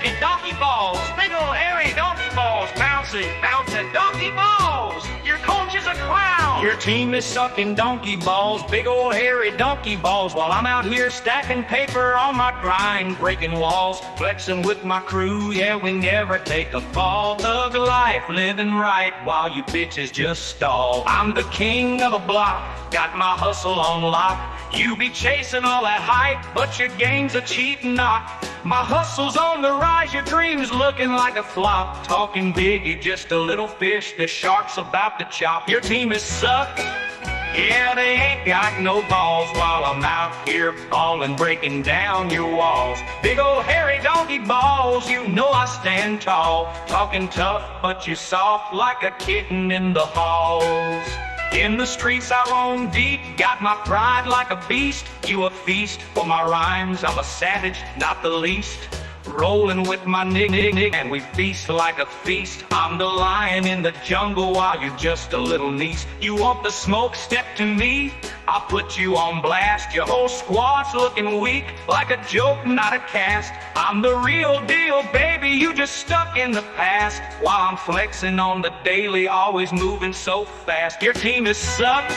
and donkey balls. Big old hairy donkey balls. Bouncing, bouncing donkey balls. Your coach is a clown. Your team is sucking donkey balls. Big old hairy donkey balls. While I'm out here stacking paper on my grind, breaking walls, flexing with my crew. Yeah, we never take a fall. Thug life, living right while you bitches just stall. I'm the king of the block, got my hustle on lock. You be chasing all that hype, but your game's a cheap knock. My hustle's on the rise, your dreams looking like a flop. Talking big, you just a little fish, the shark's about to chop. Your team is sucked, yeah, they ain't got no balls. While I'm out here balling, breaking down your walls. Big old hairy donkey balls, you know I stand tall. Talking tough, but you're soft like a kitten in the halls. In the streets I roam deep, got my pride like a beast. You a feast for my rhymes, I'm a savage, not the least. Rolling with my nig, and we feast like a feast. I'm the lion in the jungle while you're just a little niece. You want the smoke, step to me, I'll put you on blast. Your whole squad's looking weak, like a joke, not a cast. I'm the real deal, baby, you just stuck in the past. While I'm flexing on the daily, always moving so fast. Your team is sucked,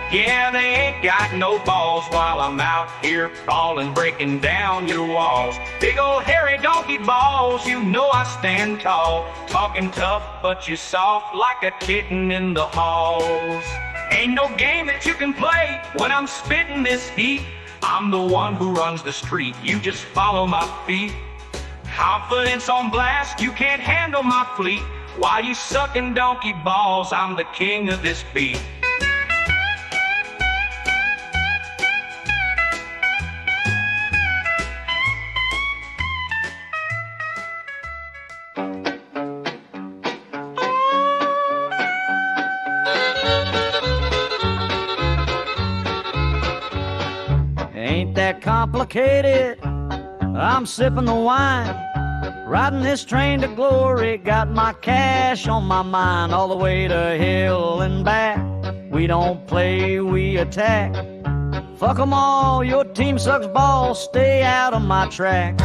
yeah, they ain't got no balls. While I'm out here falling, breaking down your walls. Big old hairy donkey balls, you know I stand tall. Talking tough, but you're soft like a kitten in the halls. Ain't no game that you can play when I'm spitting this heat. I'm the one who runs the street, you just follow my feet. Confidence on blast, you can't handle my fleet. While you sucking donkey balls, I'm the king of this beat. Ain't that complicated? I'm sipping the wine, riding this train to glory. Got my cash on my mind, all the way to hell and back. We don't play, we attack. Fuck 'em all, your team sucks balls. Stay out of my track.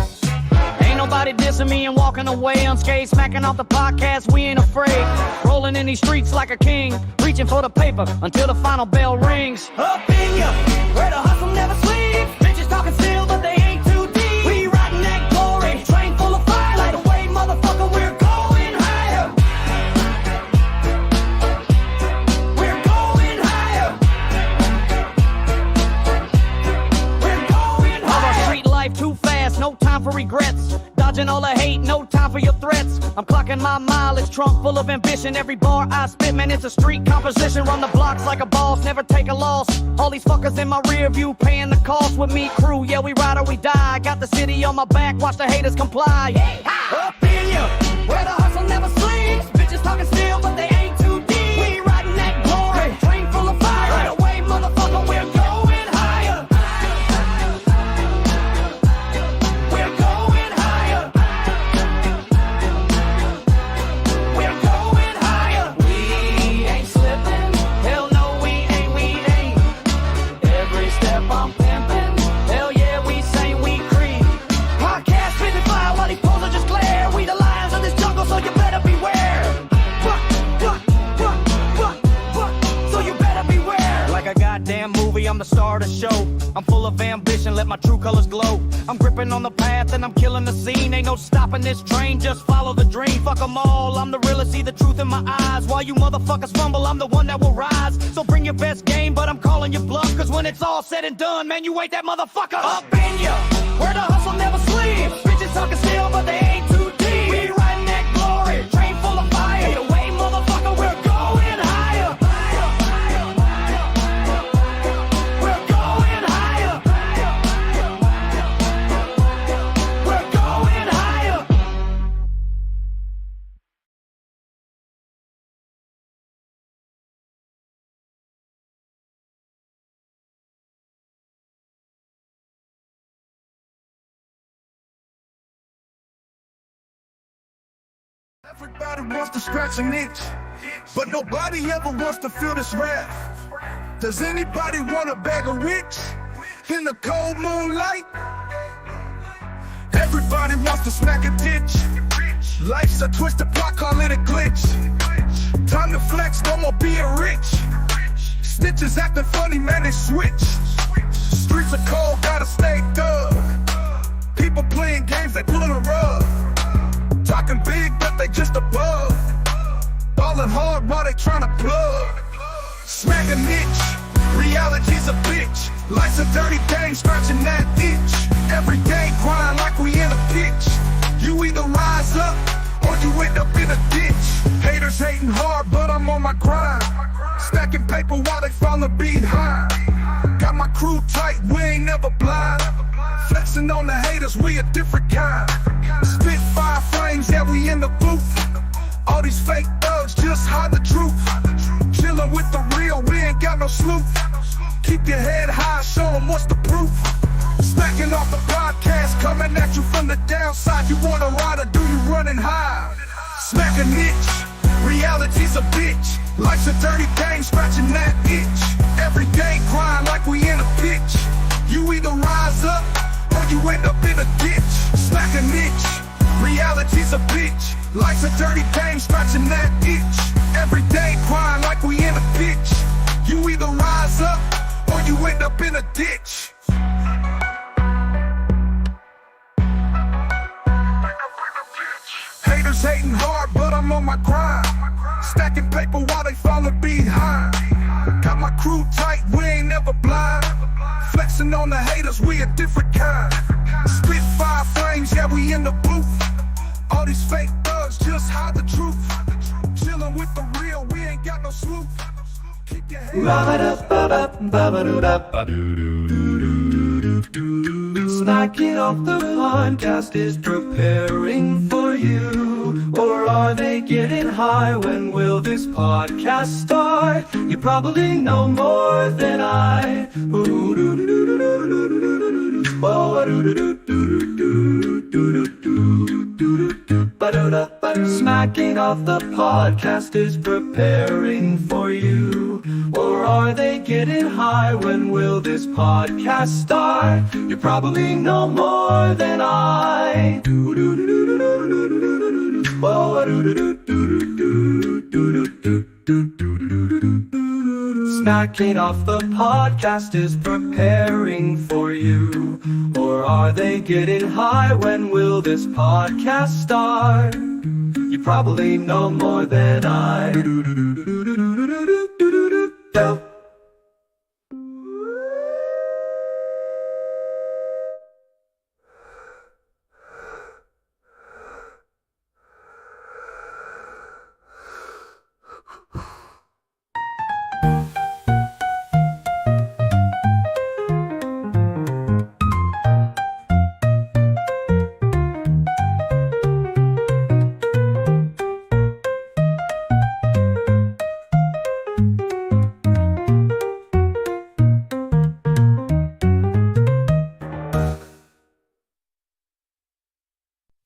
Ain't nobody dissing me and walking away unscathed. Smacking off the podcast, we ain't afraid. Rolling in these streets like a king, reaching for the paper until the final bell rings. Up in ya, where the hustle never sleeps. Bitches talking still, but they ain't too deep. We riding that glory, train full of fire. Light away, motherfucker, we're going higher. We're going higher. We're going higher. Our street life too fast, no time for regrets. Dodging all the hate, no time for your threats. I'm clocking my mileage, trunk full of ambition. Every bar I spit, man, it's a street composition. Run the blocks like a boss, never take a loss. All these fuckers in my rear view, paying the cost with me, crew. Yeah, we ride or we die. Got the city on my back, watch the haters comply. Up in ya, where the hustle never sleeps. Bitches talking still, but they ain't too deep. We riding that glory, train full of fire. Right away, motherfucker, we're going higher. We're going higher. We're going higher. We ain't slipping. Hell no, we ain't. Every step I'm pimping. Hell yeah, we say we creep. Podcast spitting fire while these poles are just glare. We the lions of this jungle, so you better beware. So you better beware. Like a goddamn movie, I'm the star of the show. I'm full of ambition, let my true colors glow. I'm gripping on the path and I'm killing the scene. Ain't no stopping this train, just follow the dream. Fuck 'em all, I'm the realest, see the truth in my eyes. While you motherfuckers fumble, I'm the one that will rise. So bring your best game, but I'm calling you bluff. Cause when it's all said and done, man, you ain't that motherfucker. Up in ya, where the hustle never sleeps. Bitches talking still, but they ain't too deep. We riding that glory, train full of fire. Either way, motherfucker, we're going higher. We're going higher. We're going higher. Everybody wants to scratch an itch, but nobody ever wants to feel this wrath. Does anybody want a bag of rich in the cold moonlight? Everybody everybody wants to smack a ditch. Life's a twisted plot, call it a glitch. Time to flex, no more being rich. Stitches acting funny, man, they switch. Streets are cold, gotta stay thug. People playing games, they pull a rug. Talking big, but they just above. Ballin' hard while they tryna plug. Smack a niche, reality's a bitch. Life's a dirty game, scratching that itch. Every day grind like we in a pitch. You either rise up, or you end up in a ditch. Haters hating hard, but I'm on my grind. Stacking paper while they falling behind. Got my crew tight, we ain't never blind. Flexing on the haters, we a different kind. Spit 5 flames, yeah, we in the booth. All these fake thugs just hide the truth. Chillin' with the real, we ain't got no sleuth. Keep your head high, show 'em what's the proof. Stacking off the podcast, coming at you from the downside. You wanna ride or do you running high? Smack a niche, reality's a bitch. Life's a dirty game, scratching that itch. Every day grind like we in a pitch. You either rise up, or you end up in a ditch. Smack a niche, reality's a bitch. Life's a dirty game, scratching that itch. Every day grind like we in a pitch. You either rise up, or you end up in a ditch. Haters hating hard, but I'm on my grind. Stacking paper while they falling behind. Got my crew tight, we ain't never blind. Flexing on the haters, we a different kind. Spit 5 flames, yeah, we in the booth. All these fake thugs just hide the truth. Chillin' with the real, we ain't got no sleuth. Keep your head Snacking off the podcast is preparing for you. Or are they getting high? When will this podcast start? You probably know more than I. Smacking off the podcast is preparing for you. Or are they getting high? When will this podcast start? You probably know more than I. Snacking off the podcast is preparing for you. Or are they getting high? When will this podcast start? You probably know more than I.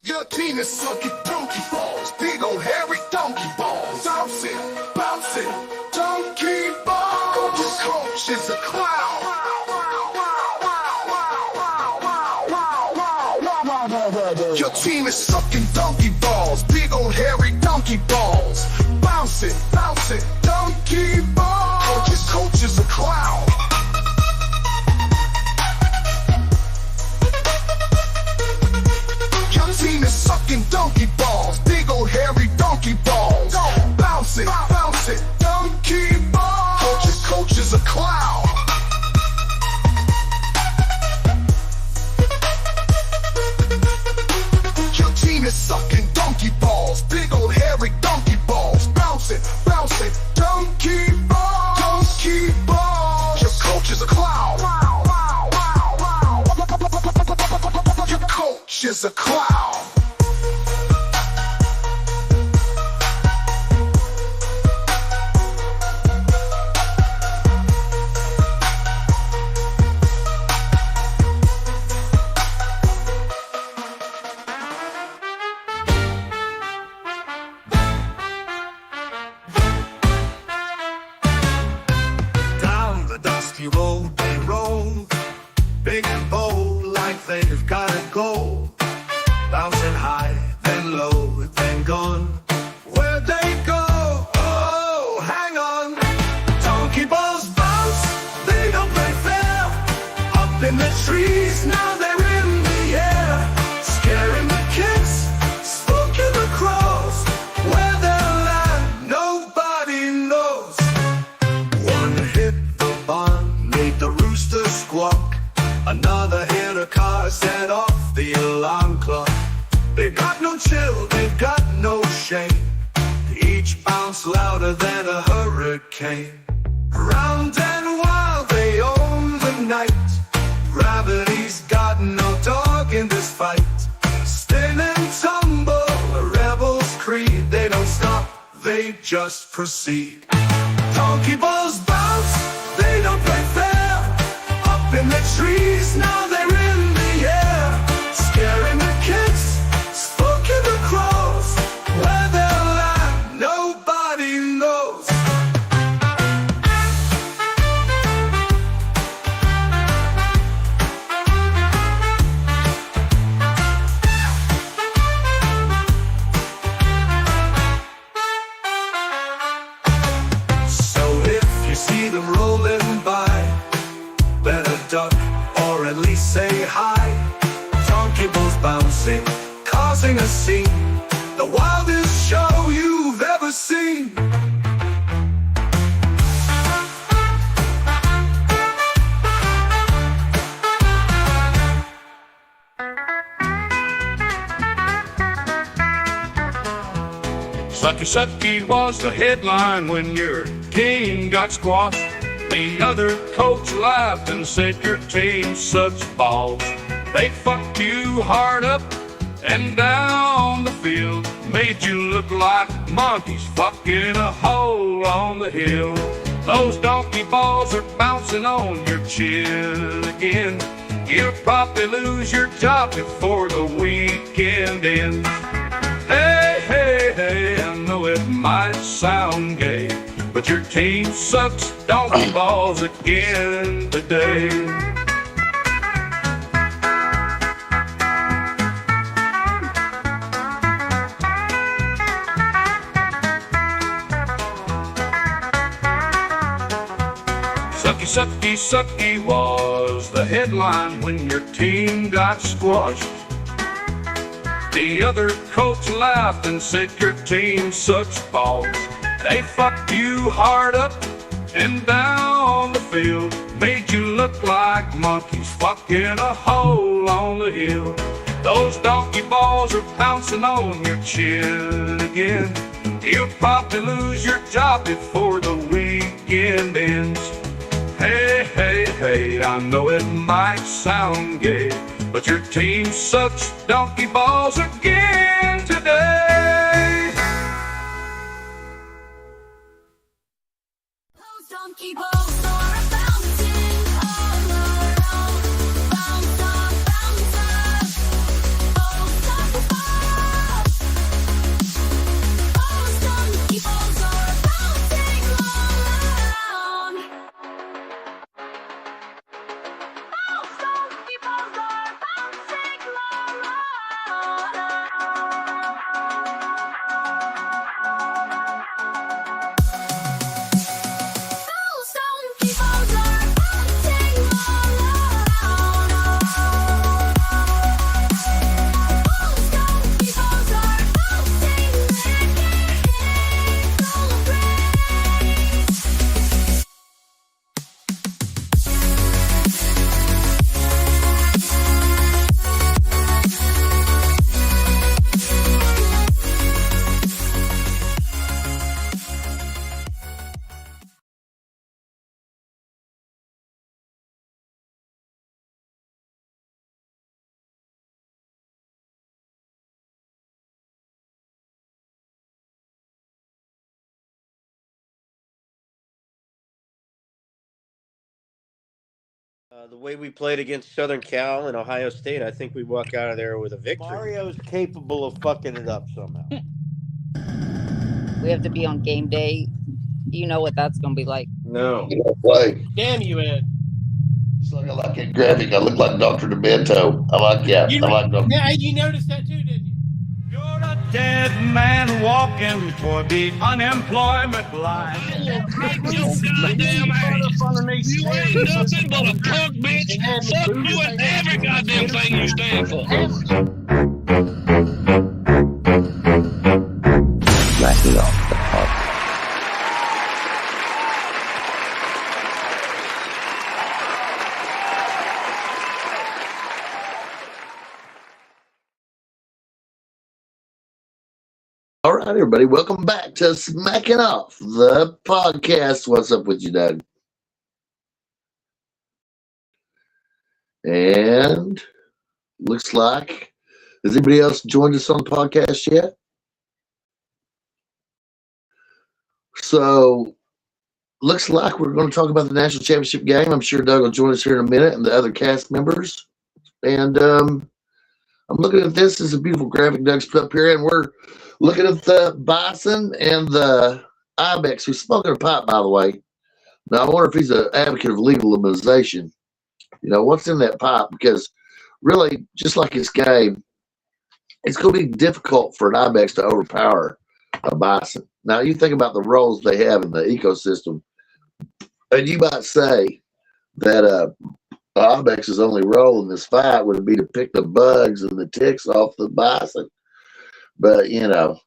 Your team is sucking donkey balls, big old hairy donkey balls. Bouncing, bouncing, donkey balls. Your coach is a clown. Your team is sucking donkey balls, big old hairy donkey balls. Bouncing, bouncing, donkey balls. Your coach is a clown. Team is sucking donkey balls, big old hairy donkey balls. Bounce it, donkey balls. Coach is a clown. Your team is sucking donkey balls, big old hairy donkey balls. Bounce it, donkey balls. Donkey balls. Your coach is a clown. Your coach is a clown. Down the dusty road they roll, big and bold like they've gotta go. the alarm clock. They got no chill, they got no shame. Each bounce louder than a hurricane. Round and wild, they own the night. Gravity's got no dog in this fight. Spin and tumble, a rebel's creed. They don't stop, they just proceed. Donkey balls bounce, they don't play fair. Up in the trees, now they're in the air. Scaring the kids, spooking the crows. Where they'll land, nobody knows. So if you see them rolling by, better duck or at least say hi. Donkey balls bouncing, causing a scene. The wildest show you've ever seen. Sucky Sucky was the headline when your team got squashed. The other coach laughed and said your team sucks balls. They fucked you hard up and down the field. Made you look like monkeys fucking a hole on the hill. Those donkey balls are bouncing on your chin again. You'll probably lose your job before the weekend ends. Hey, hey, hey, I know it might sound gay, but your team sucks donkey balls again today. Sucky, sucky, sucky was the headline when your team got squashed. The other coach laughed and said your team sucks balls. They fucked you hard up and down the field. Made you look like monkeys fucking a hole on the hill. Those donkey balls are bouncing on your chin again. You'll probably lose your job before the weekend ends. Hey, hey, hey, I know it might sound gay, but your team sucks donkey balls again today. Those donkey balls are bouncing all around. Bounce up, bounce up. Balls up above. Those donkey balls are bouncing all around. Those donkey balls are bouncing all around. Those donkey balls are bouncing all around. Those donkey balls are bouncing, making all praise. The way we played against Southern Cal and Ohio State, I think we walk out of there with a victory. Mario's capable of fucking it up somehow. We have to be on game day. You know what that's going to be like. No. You don't play. Damn you, Ed. So I like that graphic. I look like Dr. Demento. I like that. You, I like Dr. yeah, you noticed that too, didn't you? You're a dead man walking toward the unemployment line. You ain't nothing but a punk bitch. Fuck you and every goddamn thing you stand for. Knocking off the park. All right, everybody, welcome back to Smacking Off, the podcast. What's up with you, Doug? And looks like, has anybody else joined us on the podcast yet? So, looks like we're going to talk about the national championship game. I'm sure Doug will join us here in a minute and the other cast members. And I'm looking at this. This is a beautiful graphic Doug's put up here, and we're looking at the bison and the ibex, who's smoking a pipe, by the way. Now, I wonder if he's an advocate of legalization. You know, what's in that pipe? Because really, just like this game, it's going to be difficult for an ibex to overpower a bison. Now, you think about the roles they have in the ecosystem, and you might say that ibex's only role in this fight would be to pick the bugs and the ticks off the bison. But, you know,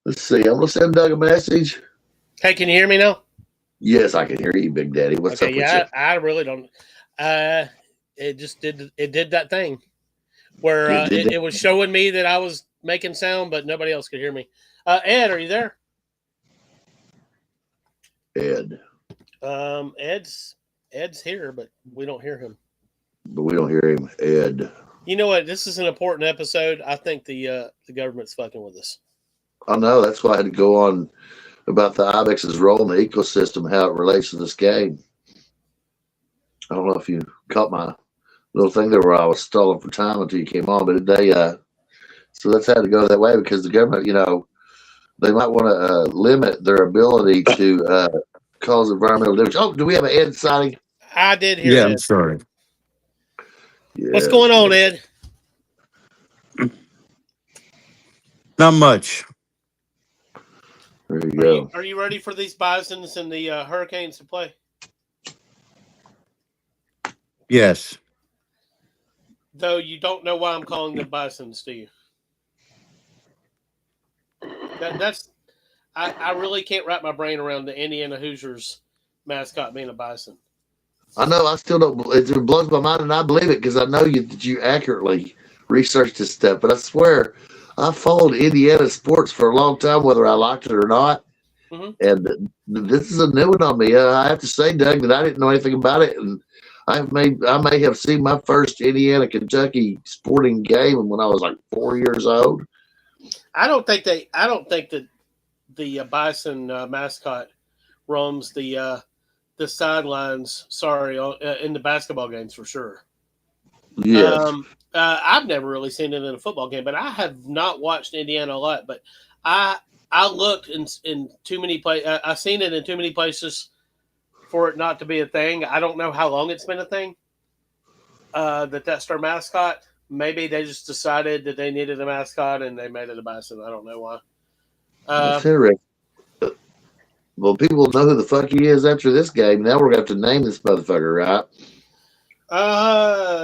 let's see. I'm going to send Doug a message. Hey, can you hear me now? Yes, I can hear you, Big Daddy. What's up with you? I really don't. It just did that thing where it was showing me that I was making sound, but nobody else could hear me. Ed, are you there? Ed. Ed's here, but we don't hear him. But we don't hear him. Ed. You know what? This is an important episode. I think the government's fucking with us. I know. That's why I had to go on about the ibex's role in the ecosystem, how it relates to this game. I don't know if you caught my little thing there where I was stalling for time until you came on, but so that's had to go that way because the government, you know, they might want to limit their ability to cause environmental damage. Oh, do we have an Ed sighting? I did hear Yeah, Ed. I'm sorry. Yeah. What's going on, Ed? Not much. There you go. Are you ready for these bisons and the hurricanes to play? Yes. Though you don't know why I'm calling them bisons, do you? I really can't wrap my brain around the Indiana Hoosiers mascot being a bison. I know. I still don't. It blows my mind, and I believe it because I know that you accurately researched this stuff. But I swear, I followed Indiana sports for a long time, whether I liked it or not. Mm-hmm. And this is a new one on me. I have to say, Doug, that I didn't know anything about it, and I may have seen my first Indiana Kentucky sporting game when I was like 4 years old. I don't think that the bison mascot roams the sidelines. Sorry, in the basketball games for sure. Yes. I've never really seen it in a football game, but I have not watched Indiana a lot. But I looked in too many places. I've seen it in too many places for it not to be a thing. I don't know how long it's been a thing. That's their mascot. Maybe they just decided that they needed a mascot and they made it a bison. I don't know why. That's interesting. Well, people know who the fuck he is after this game. Now we're going to have to name this motherfucker, right?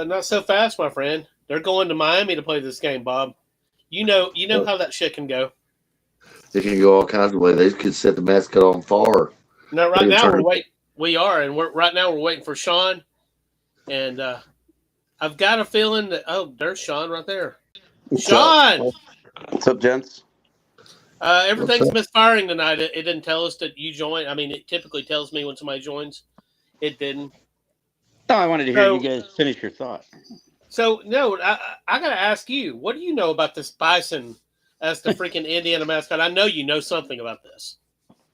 Not so fast, my friend. They're going to Miami to play this game, Bob. You know how that shit can go. It can go all kinds of ways. They could set the mascot on fire. No, right now we're waiting. We are, and we're waiting for Sean. And I've got a feeling that there's Sean right there. Sean, what's up, gents? Everything's misfiring tonight. It didn't tell us that you joined. I mean, it typically tells me when somebody joins. It didn't. No, I wanted to hear you guys finish your thought. So, no, I got to ask you, what do you know about this bison as the freaking Indiana mascot? I know you know something about this.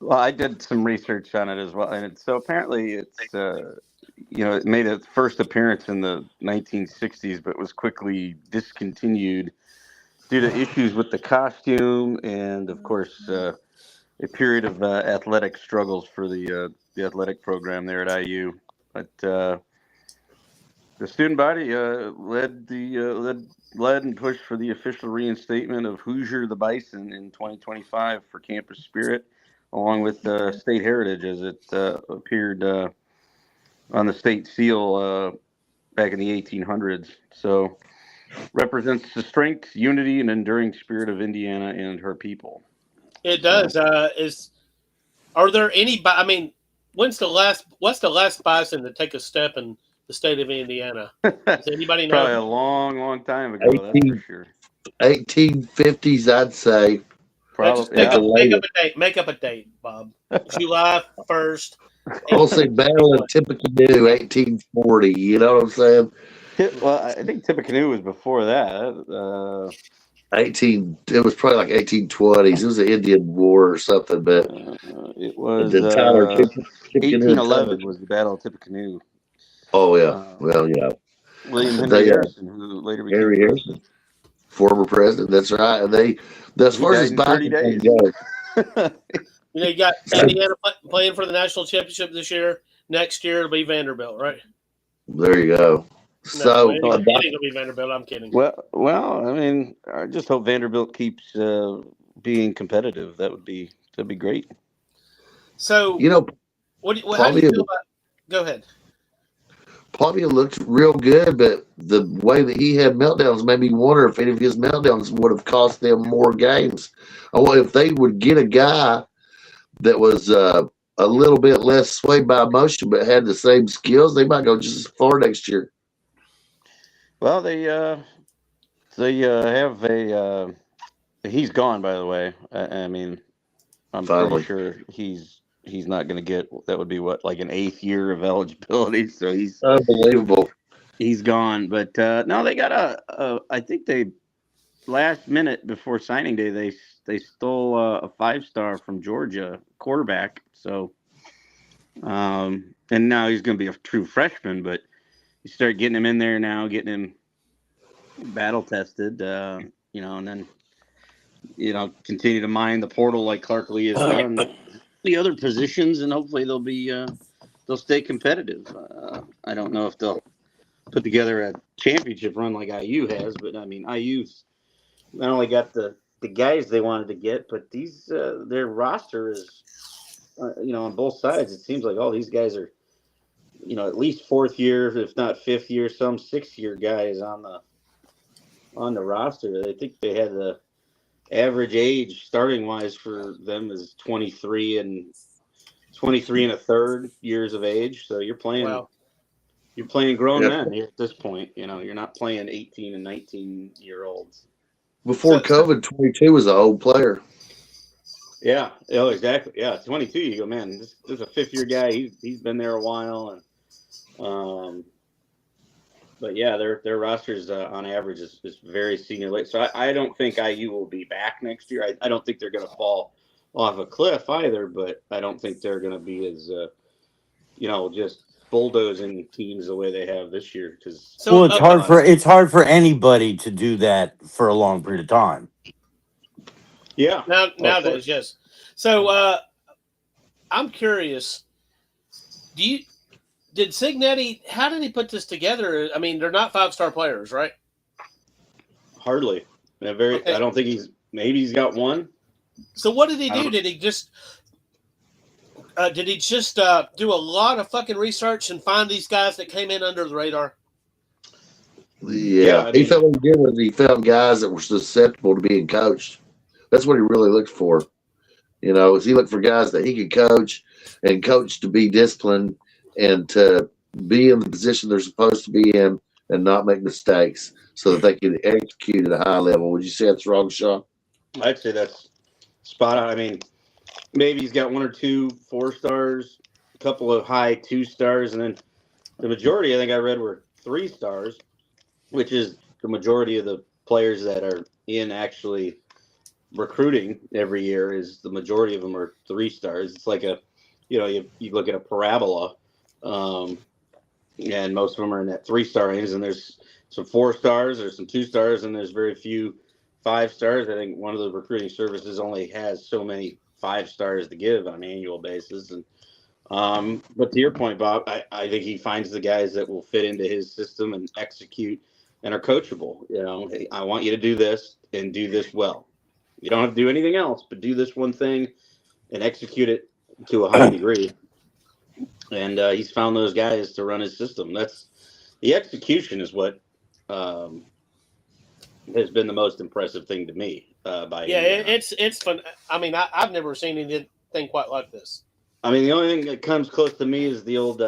Well, I did some research on it as well. And so apparently it's, it made its first appearance in the 1960s, but was quickly discontinued due to issues with the costume and, of course, a period of athletic struggles for the athletic program there at IU. But the student body led and pushed for the official reinstatement of Hoosier the Bison in 2025 for campus spirit, along with state heritage as it appeared on the state seal back in the 1800s. So represents the strength, unity, and enduring spirit of Indiana and her people. It does. Are there any? I mean, what's the last bison to take a step in the state of Indiana? Does anybody know? Probably a long, long time ago. That's for sure. 1850s, I'd say. Just Probably, yeah. make up a date, Bob. July 1st. I'll say Battle of Tippecanoe, 1840. You know what I'm saying? Well, I think Tippecanoe was before that. 18. It was probably like 1820s. It was the Indian War or something, but It was then Tyler Tippecanoe and 1811 was the Battle of Tippecanoe. Oh yeah, well yeah. William Henry They Harrison, who later became Henry president. Harrison, former president. That's right. And they, as He far as died his in 30 biking thing days. goes, You got Indiana playing for the national championship this year. Next year it'll be Vanderbilt, right? there you go. No, So it'll be Vanderbilt. I'm kidding. Well, I mean, I just hope Vanderbilt keeps being competitive. That'd be great. So you know, how do you Pavia, feel about? Go ahead. Pavia looked real good, but the way that he had meltdowns made me wonder if any of his meltdowns would have cost them more games. I wonder if they would get a guy that was a little bit less swayed by emotion, but had the same skills. They might go just as far next year. Well, they have a. He's gone, by the way. I mean, I'm Finally. pretty sure he's not going to get. That would be what, like an 8th year of eligibility. So he's Unbelievable. He's gone. But no, they got I think they last minute before signing day they stole a 5-star from Georgia quarterback. So and now he's going to be a true freshman, but you start getting him in there now, getting him battle tested, and then continue to mine the portal like Clark Lee has done the other positions, and hopefully they'll stay competitive. I don't know if they'll put together a championship run like IU has, but I mean, IU's not only got the guys they wanted to get, but these their roster is on both sides. It seems like all these guys are at least 4th year, if not 5th year, some 6th year guys on the roster. I think they had the average age starting wise for them is 23 and a third years of age. So you're playing grown men here at this point. You're not playing 18 and 19-year-olds. Before COVID, 22 was an old player. Yeah. Oh, exactly. Yeah. 22. You go, man. This is a 5th year guy. He's been there a while, and but yeah, their rosters on average is very senior late. So I don't think IU will be back next year. I don't think they're going to fall off a cliff either, but I don't think they're going to be as just bulldozing teams the way they have this year. Well, it's hard for anybody to do that for a long period of time. Yeah. Nowadays, yes. So I'm curious. Did Signetti? How did he put this together? I mean, they're not 5-star players, right? Hardly. I don't think maybe he's got one. So what did he do? Did he just do a lot of fucking research and find these guys that came in under the radar? Yeah, he felt what he did was he found guys that were susceptible to being coached. That's what he really looked for. He looked for guys that he could coach and coach to be disciplined and to be in the position they're supposed to be in and not make mistakes so that they can execute at a high level. Would you say that's wrong, Sean? I'd say that's spot on. I mean, maybe he's got 1 or 2 4-stars, a couple of high 2-stars, and then the majority, I think I read, were 3 stars, which is the majority of the players that are in actually recruiting every year. Is the majority of them are 3 stars. It's like you look at a parabola, and most of them are in that 3-star range, and there's some 4 stars, there's some 2 stars, and there's very few 5 stars. I think one of the recruiting services only has so many 5 stars to give on an annual basis. And but to your point, Bob, I think he finds the guys that will fit into his system and execute and are coachable. Hey, I want you to do this and do this well. You don't have to do anything else, but do this one thing and execute it to a high degree. And he's found those guys to run his system. That's the execution is what has been the most impressive thing to me. It's fun. I mean, I've never seen anything quite like this. I mean, the only thing that comes close to me is the old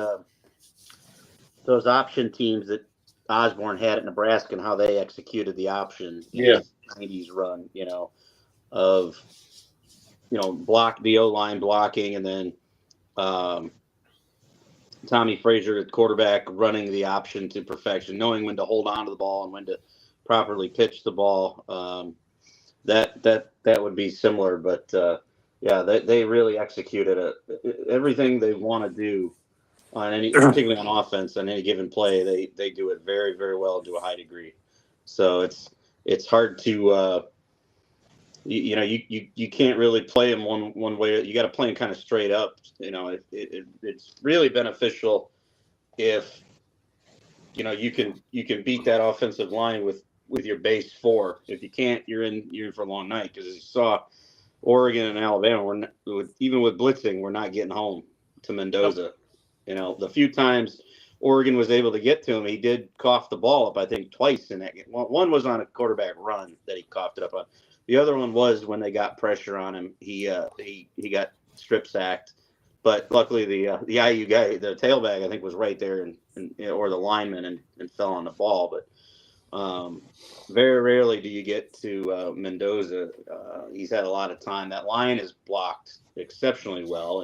those option teams that Osborne had at Nebraska and how they executed the option. Yeah. 90s run. of the O-line blocking, and then Tommy Frazier at quarterback running the option to perfection, knowing when to hold on to the ball and when to properly pitch the ball. That would be similar, but they really executed everything they want to do on particularly on offense on any given play. They do it very, very well to a high degree. So it's hard to you can't really play them one way. You got to play them kind of straight up. It's really beneficial if you can beat that offensive line with your base four. If you can't, you're in for a long night, because as you saw, Oregon and Alabama, even with blitzing, we're not getting home to Mendoza. The few times Oregon was able to get to him, he did cough the ball up, I think, twice in that game. One was on a quarterback run that he coughed it up on. The other one was when they got pressure on him. He got strip sacked, but luckily the IU guy, the tailback, I think, was right there or the lineman and fell on the ball. But very rarely do you get to Mendoza. He's had a lot of time. That line is blocked exceptionally well,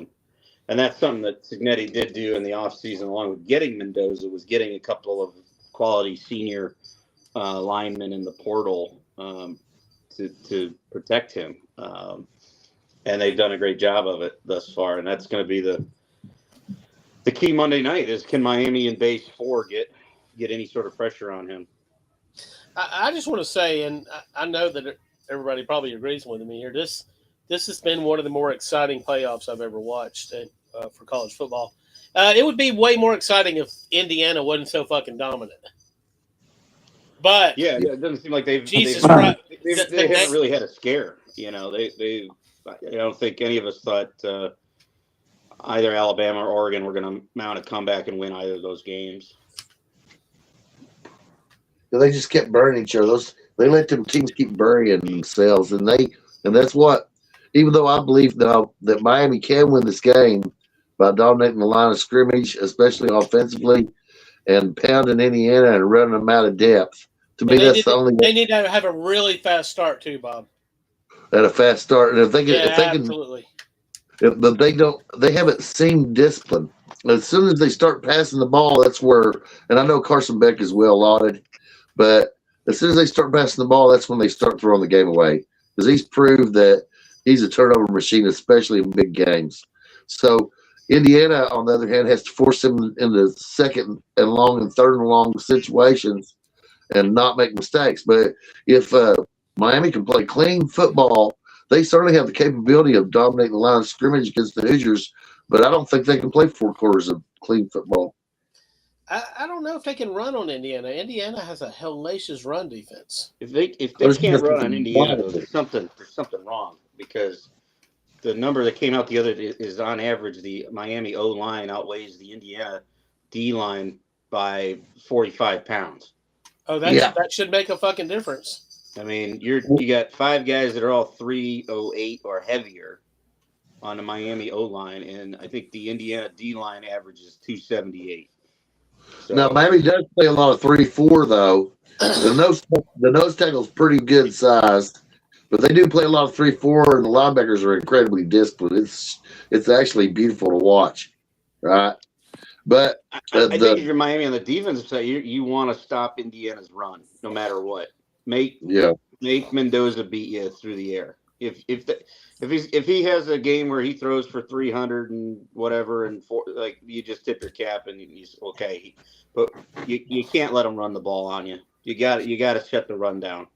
and that's something that Signetti did do in the offseason, along with getting Mendoza, was getting a couple of quality senior linemen in the portal to protect him. And they've done a great job of it thus far. And that's going to be the key Monday night is, can Miami in base 4 get any sort of pressure on him? I just want to say, and I know that everybody probably agrees with me here, this has been one of the more exciting playoffs I've ever watched for college football. It would be way more exciting if Indiana wasn't so fucking dominant. But yeah, it doesn't seem like they haven't really had a scare. I don't think any of us thought either Alabama or Oregon were going to mount a comeback and win either of those games. They just kept burning each other. They let them teams keep burying themselves, and that's what. Even though I believe now that Miami can win this game by dominating the line of scrimmage, especially offensively, and pounding Indiana and running them out of depth. To me, that's the only way. They need to have a really fast start too, Bob. At a fast start, and if they can, absolutely. But they haven't seemed disciplined. As soon as they start passing the ball, that's where. And I know Carson Beck is well lauded, but as soon as they start passing the ball, that's when they start throwing the game away, because he's proved that he's a turnover machine, especially in big games. So Indiana, on the other hand, has to force him into second and long and third and long situations and not make mistakes. But if Miami can play clean football, they certainly have the capability of dominating the line of scrimmage against the Hoosiers, but I don't think they can play 4 quarters of clean football. I don't know if they can run on Indiana. Indiana has a hellacious run defense. If they can't run on Indiana, though, there's something wrong, because the number that came out the other day is, on average, the Miami O line outweighs the Indiana D line by 45 pounds. Oh, that should make a fucking difference. I mean, you got 5 guys that are all 308 or heavier on the Miami O line, and I think the Indiana D line average is 278. So, now, Miami does play a lot of 3-4, though. The nose tackle's pretty good sized, but they do play a lot of 3-4, and the linebackers are incredibly disciplined. It's actually beautiful to watch, right? But I think if you're Miami on the defensive side, you want to stop Indiana's run no matter what. Make Mendoza beat you through the air. If he has a game where he throws for 300 and whatever, and you just tip your cap and you okay, but you can't let him run the ball on you. You got to shut the run down.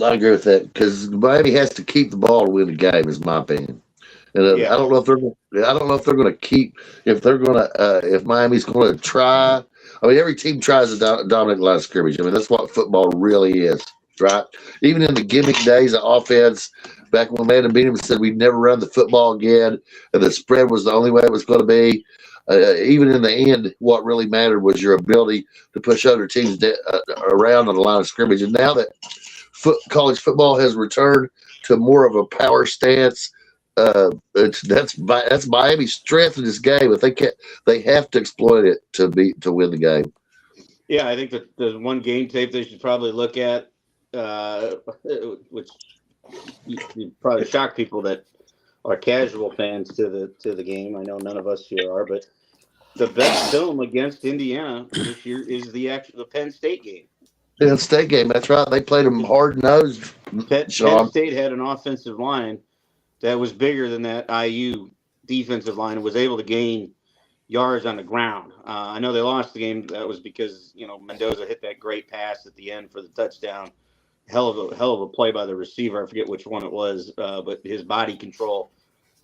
I agree with that, because Miami has to keep the ball to win the game, is my opinion. And I don't know if they're going to keep, if Miami's going to try. I mean, every team tries to dominate the line of scrimmage. I mean, that's what football really is, right? Even in the gimmick days of offense, back when Landon Beaton said we'd never run the football again, and the spread was the only way it was going to be. Even in the end, what really mattered was your ability to push other teams around on the line of scrimmage. And now that college football has returned to more of a power stance, that's Miami's strength in this game. If they have to exploit it to win the game. Yeah, I think that the one game tape they should probably look at, which you probably shock people that are casual fans to the game. I know none of us here are, but the best film against Indiana this year is the Penn State game. Yeah, state game. That's right. They played them hard nosed. Penn Sean. State had an offensive line that was bigger than that IU defensive line and was able to gain yards on the ground. I know they lost the game. That was because Mendoza hit that great pass at the end for the touchdown. Hell of a play by the receiver. I forget which one it was, but his body control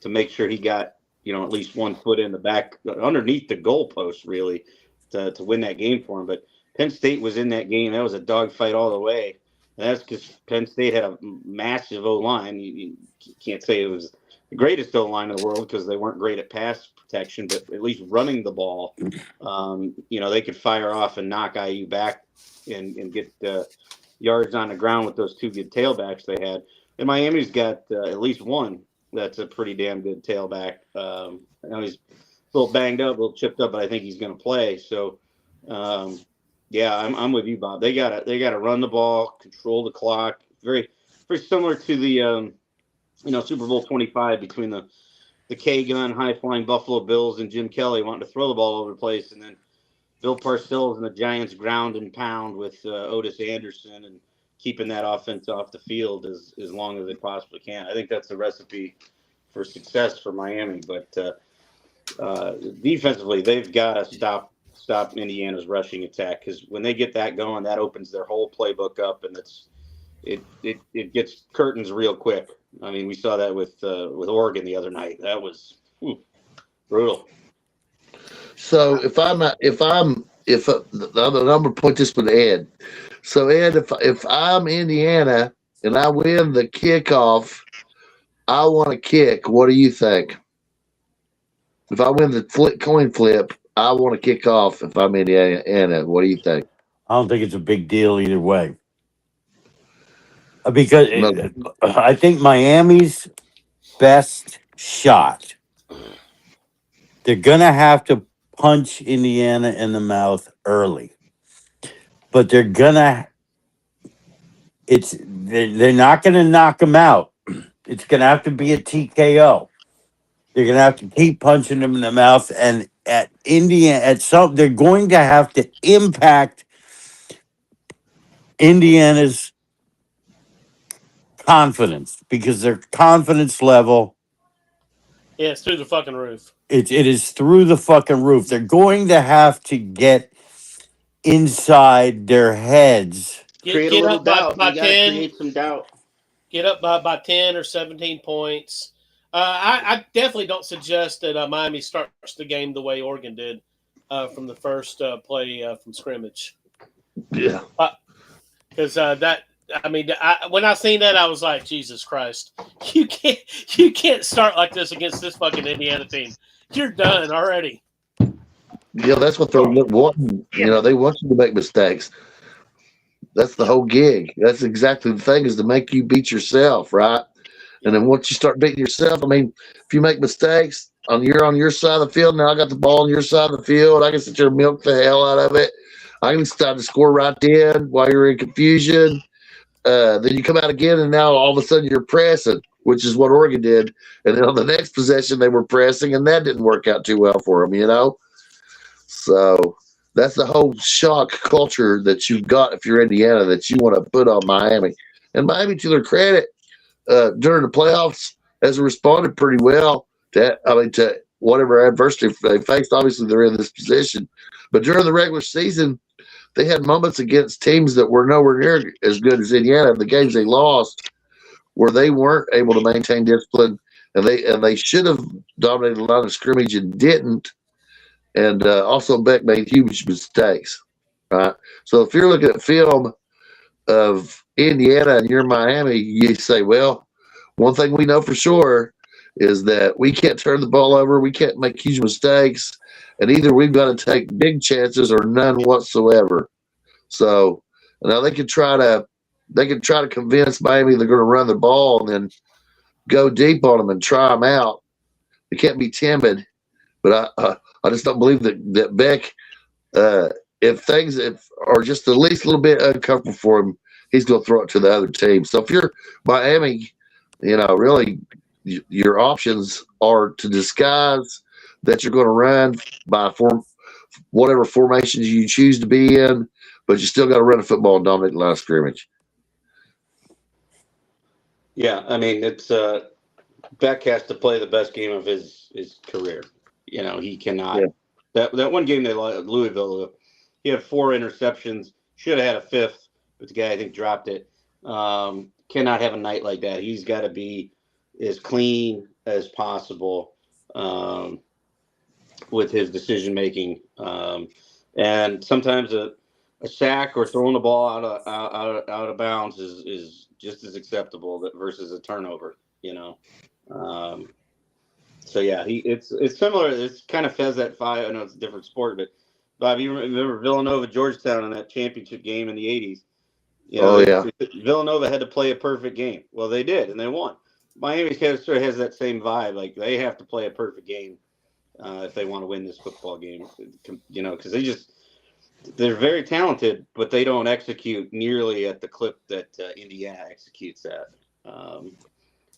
to make sure he got at least 1 foot in the back underneath the goalpost really to win that game for him. But Penn State was in that game. That was a dogfight all the way. And that's because Penn State had a massive O-line. You can't say it was the greatest O-line in the world because they weren't great at pass protection, but at least running the ball, they could fire off and knock IU back and get yards on the ground with those two good tailbacks they had. And Miami's got at least one that's a pretty damn good tailback. I know he's a little banged up, a little chipped up, but I think he's going to play. So, yeah, I'm with you, Bob. They gotta run the ball, control the clock. Very similar to the Super Bowl 25 between the K-gun, high-flying Buffalo Bills and Jim Kelly wanting to throw the ball over the place, and then Bill Parcells and the Giants ground and pound with Otis Anderson and keeping that offense off the field as long as they possibly can. I think that's the recipe for success for Miami. But defensively, they've got to stop Indiana's rushing attack, because when they get that going, that opens their whole playbook up, and it gets curtains real quick. I mean, we saw that with Oregon the other night. That was brutal. So I'm going to put this with Ed. So Ed, if I'm Indiana and I win the kickoff, I want to kick. What do you think? If I win the coin flip, I want to kick off. If I'm Indiana, what do you think? I don't think it's a big deal either way. Because I think Miami's best shot, they're going to have to punch Indiana in the mouth early. But they're not going to knock them out. It's going to have to be a TKO. They're going to have to keep punching them in the mouth. And at Indiana, they're going to have to impact Indiana's confidence, because their confidence level, Yeah, it's through the fucking roof. it is through the fucking roof. They're going to have to get inside their heads. Create a little doubt. You got to create some doubt. Get up by 10 or 17 points. I definitely don't suggest that Miami starts the game the way Oregon did from the first play from scrimmage. Yeah. Because when I seen that, I was like, Jesus Christ, you can't start like this against this fucking Indiana team. You're done already. Yeah, that's what they're wanting. They want you to make mistakes. That's the whole gig. That's exactly the thing, is to make you beat yourself, right? And then once you start beating yourself, if you make mistakes on your side of the field, now I got the ball on your side of the field, I can sit there and milk the hell out of it. I can start to score right then while you're in confusion. Then you come out again, and now all of a sudden you're pressing, which is what Oregon did. And then on the next possession, they were pressing, and that didn't work out too well for them, So that's the whole shock culture that you've got if you're Indiana that you want to put on Miami. And Miami, to their credit, during the playoffs, has responded pretty well to whatever adversity they faced. Obviously, they're in this position. But during the regular season, they had moments against teams that were nowhere near as good as Indiana. The games they lost, where they weren't able to maintain discipline, and they should have dominated the line of scrimmage and didn't. And also Beck made huge mistakes, right? So if you're looking at film of Indiana and you're Miami, you say, well, one thing we know for sure is that we can't turn the ball over, we can't make huge mistakes, and either we've got to take big chances or none whatsoever. So now they could try to convince Miami they're going to run the ball and then go deep on them and try them out. They can't be timid, but I just don't believe that Beck, if things are just the least little bit uncomfortable for him, he's going to throw it to the other team. So if you're Miami, really your options are to disguise that you're going to run by whatever formations you choose to be in, but you still got to run a football and dominate the line of scrimmage. Yeah, I mean it's Beck has to play the best game of his career. He cannot. Yeah. That one game they lost Louisville, he had 4 interceptions. Should have had a 5th, but the guy I think dropped it. Cannot have a night like that. He's got to be as clean as possible with his decision making. And sometimes a sack or throwing the ball out of bounds is just as acceptable versus a turnover. So yeah, it's similar. It's kind of Fez at 5. I know it's a different sport, but Bob, you remember Villanova Georgetown in that championship game in the 80s? Yeah. Villanova had to play a perfect game. Well, they did, and they won. Miami sort of has that same vibe. Like they have to play a perfect game if they want to win this football game. Because they're very talented, but they don't execute nearly at the clip that Indiana executes at.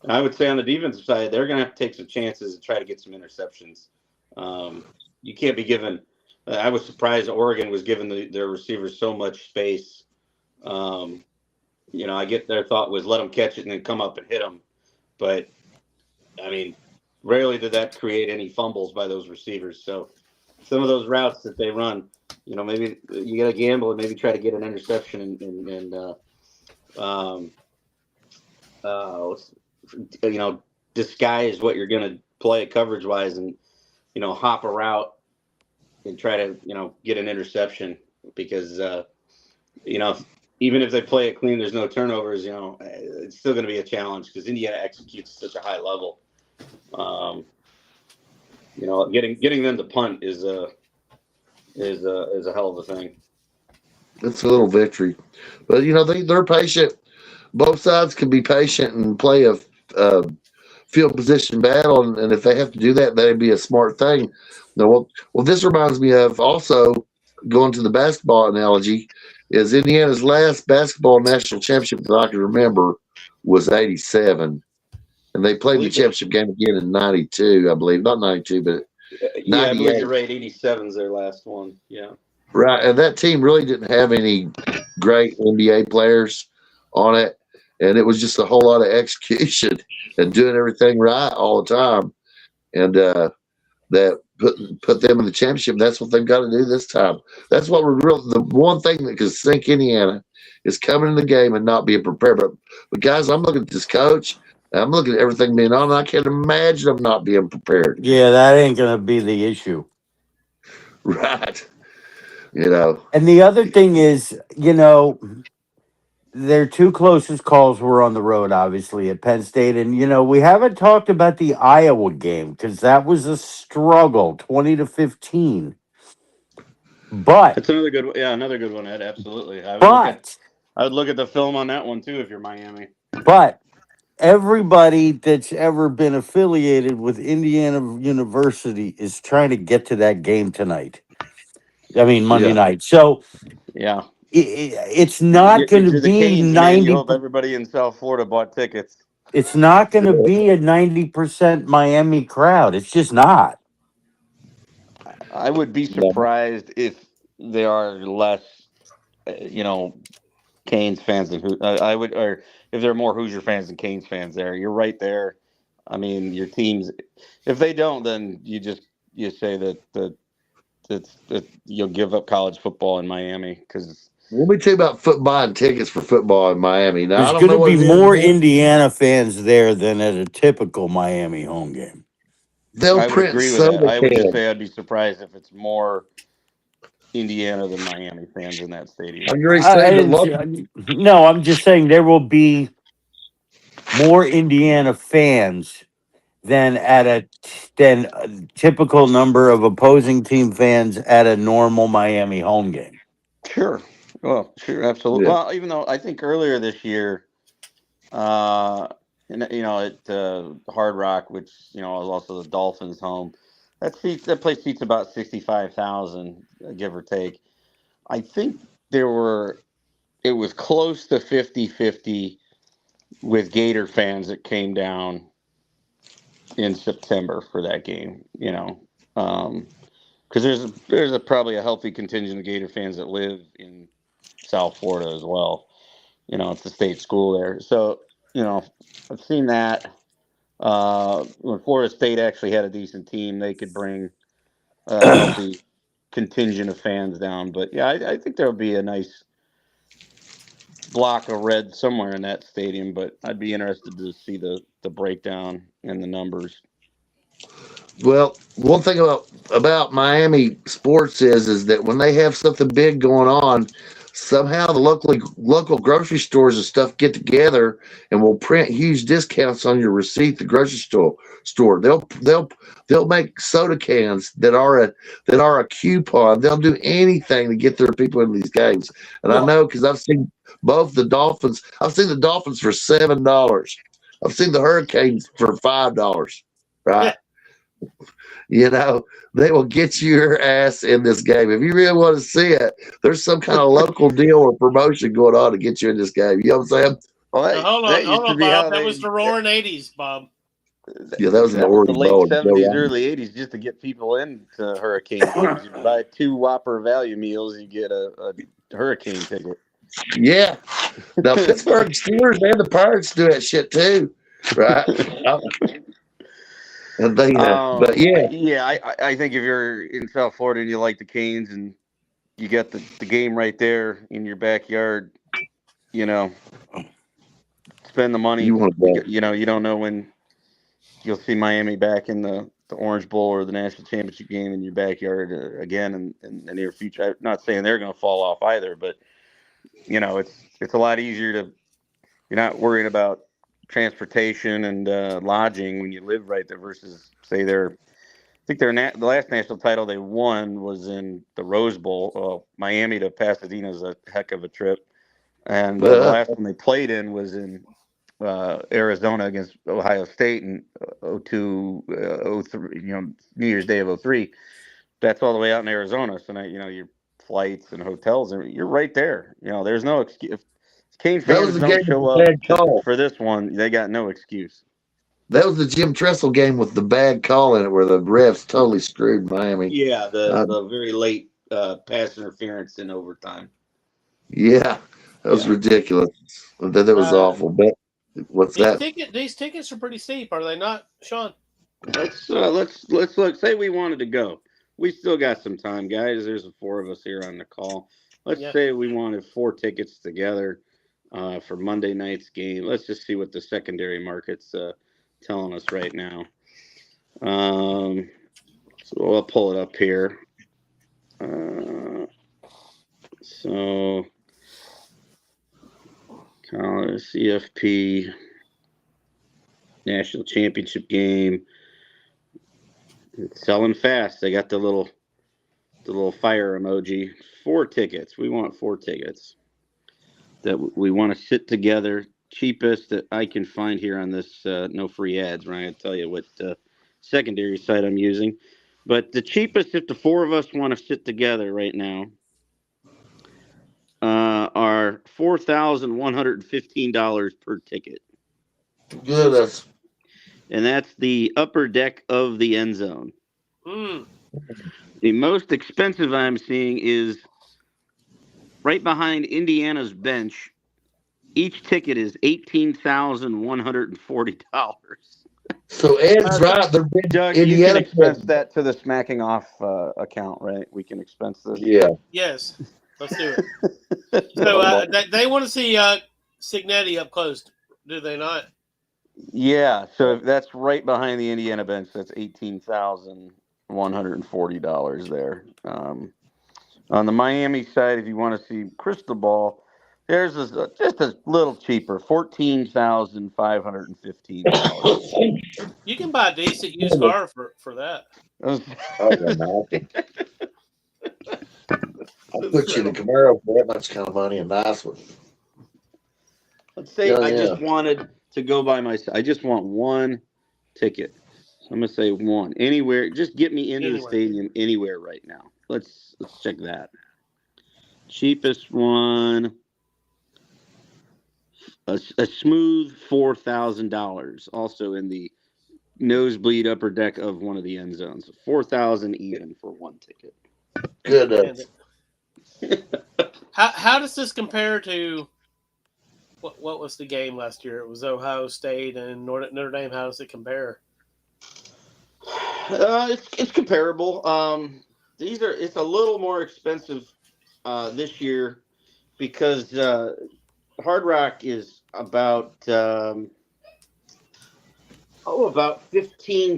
And I would say on the defensive side, they're going to have to take some chances and try to get some interceptions. You can't be given. I was surprised Oregon was giving their receivers so much space. I get their thought was let them catch it and then come up and hit them. But, I mean, rarely did that create any fumbles by those receivers. So some of those routes that they run, maybe you got to gamble and maybe try to get an interception and disguise what you're going to play coverage-wise and, hop a route and try to, get an interception because, even if they play it clean, there's no turnovers, it's still going to be a challenge because Indiana executes at such a high level. Getting them to punt is a hell of a thing. It's a little victory. But, they're patient. Both sides can be patient and play a field position battle, and if they have to do that, that'd be a smart thing. Well, this reminds me of also going to the basketball analogy. Is Indiana's last basketball national championship that I can remember was '87, and they played the championship game again in '92, I believe. Not '92, but yeah, I believe you're right. '87's their last one. Yeah, right. And that team really didn't have any great NBA players on it, and it was just a whole lot of execution and doing everything right all the time, and that put them in the championship. That's what they've got to do this time. That's what the one thing that could sink Indiana is coming in the game and not being prepared. But guys, I'm looking at this coach. I'm looking at everything being on. And I can't imagine them not being prepared. Yeah, that ain't gonna be the issue. Right. And the other thing is, their 2 closest calls were on the road, obviously, at Penn State. And, we haven't talked about the Iowa game because that was a struggle, 20-15. But that's another good one. Yeah, another good one, Ed. Absolutely. I would look at the film on that one, too, if you're Miami. But everybody that's ever been affiliated with Indiana University is trying to get to that game tonight. I mean, Monday night. So, yeah. It's not going to be 90. You hope everybody in South Florida bought tickets. It's not going to be a 90% Miami crowd. It's just not. I would be surprised if there are less, Canes fans than or if there are more Hoosier fans than Canes fans there. You're right there. I mean, your teams. If they don't, then you say that you'll give up college football in Miami because. Let me tell you about buying tickets for football in Miami. Now, there's going to be more Indiana fans there than at a typical Miami home game. They'll print agree with that. I would just say I'd be surprised if it's more Indiana than Miami fans in that stadium. No, I'm just saying there will be more Indiana fans than a typical number of opposing team fans at a normal Miami home game. Sure. Well, sure, absolutely. Yeah. Well, even though I think earlier this year, at Hard Rock, which is also the Dolphins' home, that place seats about 65,000, give or take. I think there were it was close to 50-50 with Gator fans that came down in September for that game, because there's probably a healthy contingent of Gator fans that live in South Florida as well. It's a state school there. So, I've seen that. When Florida State actually had a decent team, they could bring a healthy contingent of fans down. But yeah, I think there'll be a nice block of red somewhere in that stadium. But I'd be interested to see the breakdown and the numbers. Well, one thing about Miami sports is that when they have something big going on, somehow the local grocery stores and stuff get together and will print huge discounts on your receipt. At the grocery store they'll make soda cans that are a coupon. They'll do anything to get their people into these games. And I know because I've seen both the Dolphins. I've seen the Dolphins for $7. I've seen the Hurricanes for $5. Right. They will get your ass in this game. If you really want to see it, there's some kind of local deal or promotion going on to get you in this game. You know what I'm saying? Well, Hold on, Bob. That was the roaring 80s, Bob. Yeah, that was in the Oregon late Bowl. 70s, early 80s, just to get people into Hurricane games. You buy 2 Whopper value meals, you get a Hurricane ticket. Yeah. Now, Pittsburgh Steelers and the Pirates do that shit too, right? And they, but yeah, I think if you're in South Florida and you like the Canes and you got the game right there in your backyard, spend the money. You want to You don't know when you'll see Miami back in the Orange Bowl or the national championship game in your backyard again in the near future. I'm not saying they're going to fall off either, but it's a lot easier you're not worrying about transportation and lodging when you live right there versus say the last national title they won was in the Rose Bowl. Well, Miami to Pasadena is a heck of a trip, and the last one they played in was in Arizona against Ohio State in 03, New Year's Day of 03. That's all the way out in Arizona. So now your flights and hotels, you're right there. There's no excuse. If Canes fans don't show up for this one, they got no excuse. That was the Jim Tressel game with the bad call in it where the refs totally screwed Miami. Yeah, the very late pass interference in overtime. Yeah, that was ridiculous. That was awful. But what's that? These tickets are pretty steep, are they not, Sean? Let's look. Say we wanted to go. We still got some time, guys. There's 4 of us here on the call. Let's say we wanted 4 tickets together for Monday night's game. Let's just see what the secondary market's telling us right now. So I'll pull it up here. So college CFP national championship game. It's selling fast. They got the little fire emoji. 4 tickets. We want 4 tickets that we want to sit together. Cheapest that I can find here on this no free ads, Ryan. I'll tell you what secondary site I'm using. But the cheapest, if the 4 of us want to sit together right now, are $4,115 per ticket. Goodness. And that's the upper deck of the end zone. Mm. The most expensive I'm seeing is right behind Indiana's bench. Each ticket is $18,140. So Ed's right. Doug, you can expense that to the smacking off account, right? We can expense this. Yeah. Yes. Let's do it. So they want to see Signetti up close, do they not? Yeah. So that's right behind the Indiana bench. That's $18,140 there. On the Miami side, if you want to see crystal ball, there's just a little cheaper, $14,515. You can buy a decent used car for that. I'll put you in a Camaro for that much kind of money, a nice one. Let's say I just wanted to go by myself. I just want 1 ticket. So I'm gonna say 1 anywhere. Just get me into the stadium anywhere right now. Let's check that. Cheapest one a smooth $4,000, also in the nosebleed upper deck of one of the end zones. 4,000 even for one ticket. Good. How does this compare to what was the game last year? It was Ohio State and Notre Dame. How does it compare? It's comparable. It's a little more expensive this year because Hard Rock is about 15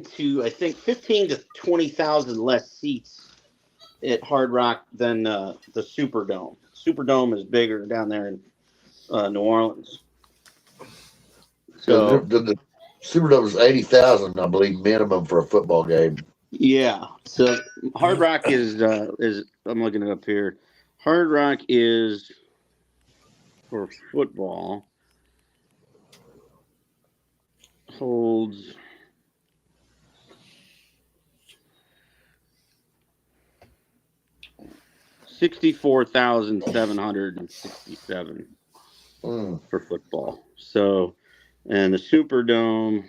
to 20,000 less seats at Hard Rock than the Superdome. Superdome is bigger down there in New Orleans. So the Superdome is 80,000, I believe, minimum for a football game. Yeah. So Hard Rock is I'm looking it up here. Hard Rock is for football holds $64,767 for football. So, and the Superdome,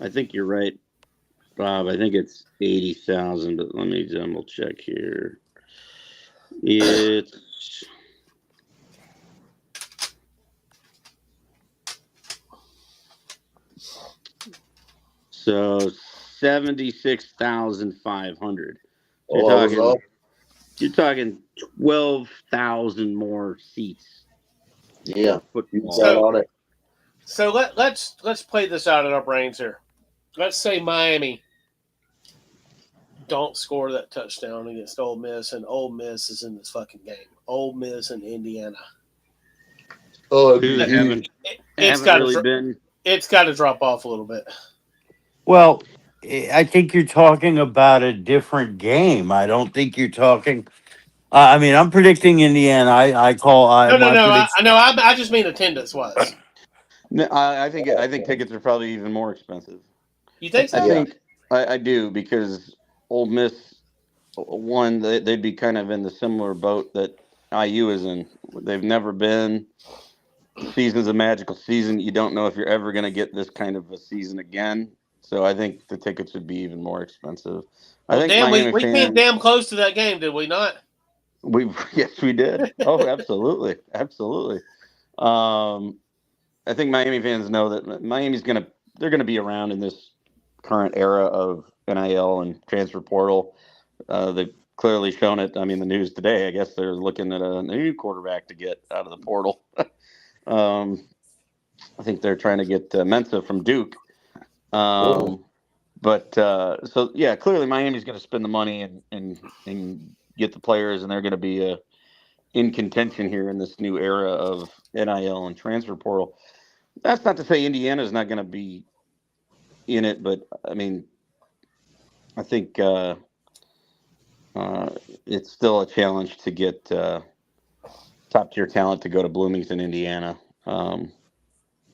I think you're right, Bob. I think it's 80,000, but let me double check here. It's so 76,500. You're talking 12,000 more seats. Yeah. Football. So let's play this out in our brains here. Let's say Miami don't score that touchdown against Ole Miss, and Ole Miss is in this fucking game. Ole Miss and Indiana. Oh, it's got to drop off a little bit. Well, I think you're talking about a different game. I don't think you're talking. I mean, I'm predicting Indiana. I just mean attendance wise. No, I think tickets are probably even more expensive. You think so? I do, because Ole Miss, one, they'd be kind of in the similar boat that IU is in. They've never been. Season's a magical season. You don't know if you're ever going to get this kind of a season again. So I think the tickets would be even more expensive. We came damn close to that game, did we not? Yes, we did. Oh, absolutely, absolutely. I think Miami fans know that they're gonna be around in this current era of NIL and transfer portal. They've clearly shown it. I mean, the news today, I guess they're looking at a new quarterback to get out of the portal. I think they're trying to get Mensa from Duke. So yeah, clearly Miami's going to spend the money and get the players, and they're going to be in contention here in this new era of NIL and transfer portal. That's not to say Indiana's not going to be in it, but I mean, I think it's still a challenge to get top tier talent to go to Bloomington, Indiana,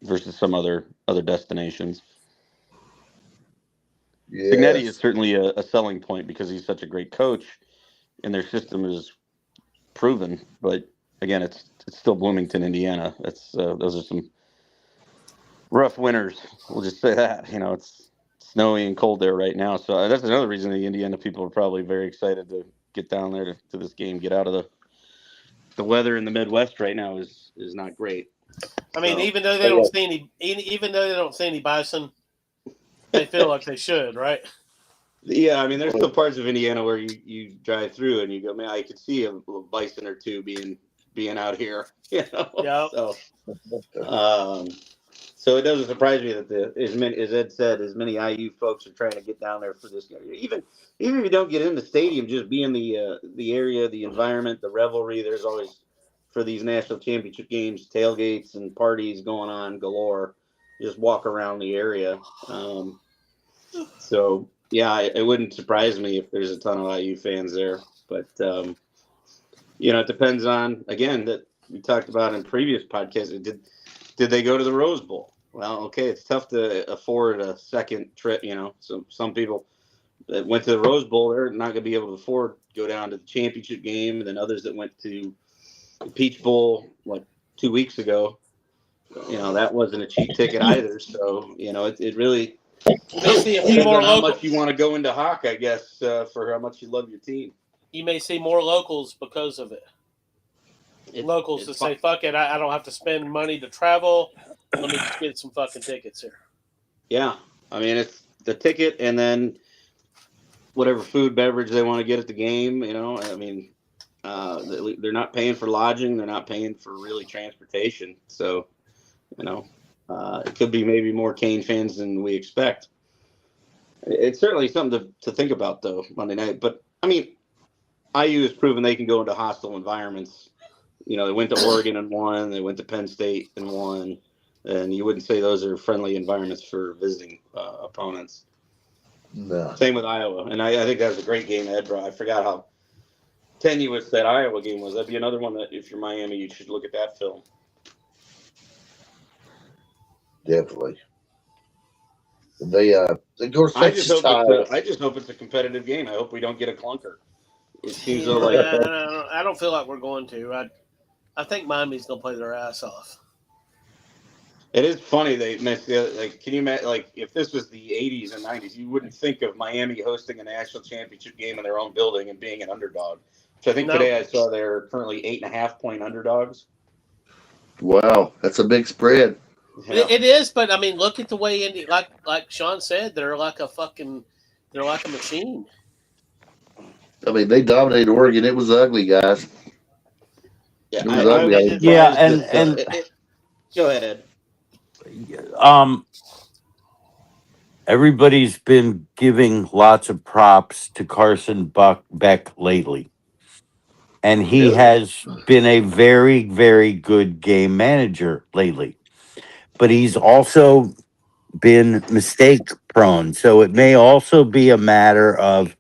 versus some other destinations. Yes. Natty is certainly a selling point because he's such a great coach, and their system is proven. But again, it's still Bloomington, Indiana. Those are some rough winters. We'll just say that. It's snowy and cold there right now. So that's another reason the Indiana people are probably very excited to get down there to this game, get out of the weather in the Midwest right now is not great. I mean, even though they don't see any bison, they feel like they should, right? Yeah, I mean, there's still parts of Indiana where you drive through and you go, man, I could see a little bison or two being out here. Yep. So it doesn't surprise me that as Ed said, as many IU folks are trying to get down there for this game. Even if you don't get in the stadium, just be in the area, the environment, the revelry. There's always, for these national championship games, tailgates and parties going on galore. Just walk around the area. So yeah, it wouldn't surprise me if there's a ton of IU fans there. But it depends on, again, that we talked about in previous podcasts. Did they go to the Rose Bowl? Well, okay, it's tough to afford a second trip. So some people that went to the Rose Bowl, they're not going to be able to afford to go down to the championship game, and then others that went to the Peach Bowl, 2 weeks ago. That wasn't a cheap ticket either. So it really You may see a few depends more on how local. much you want to go into Hawk, I guess, for how much you love your team. You may see more locals because of it. Locals it's to say, "Fuck it, I don't have to spend money to travel. Let me just get some fucking tickets here." Yeah, I mean it's the ticket and then whatever food beverage they want to get at the game. I mean, they're not paying for lodging. They're not paying for really transportation. So, it could be maybe more Kane fans than we expect. It's certainly something to think about, though, Monday night. But, I mean, IU has proven they can go into hostile environments. They went to Oregon and won. They went to Penn State and won. And you wouldn't say those are friendly environments for visiting opponents. No. Same with Iowa. And I think that was a great game Ed brought. I forgot how tenuous that Iowa game was. That'd be another one that if you're Miami, you should look at that film. Definitely. They go I just Texas hope it's a competitive game. I hope we don't get a clunker. It seems I don't feel like we're going to. I think Miami's gonna play their ass off. It is funny they missed can you imagine if this was the 80s and 90s, you wouldn't think of Miami hosting a national championship game in their own building and being an underdog. So I think today I saw they're currently 8.5-point underdogs. Wow, that's a big spread. Yeah. It is, but I mean, look at the way Indy, like Sean said, they're like a machine. I mean, they dominated Oregon. It was ugly, guys. Yeah, it was ugly. Go ahead, Ed. Everybody's been giving lots of props to Carson Beck lately. And he has been a very, very good game manager lately. But he's also been mistake prone. So it may also be a matter of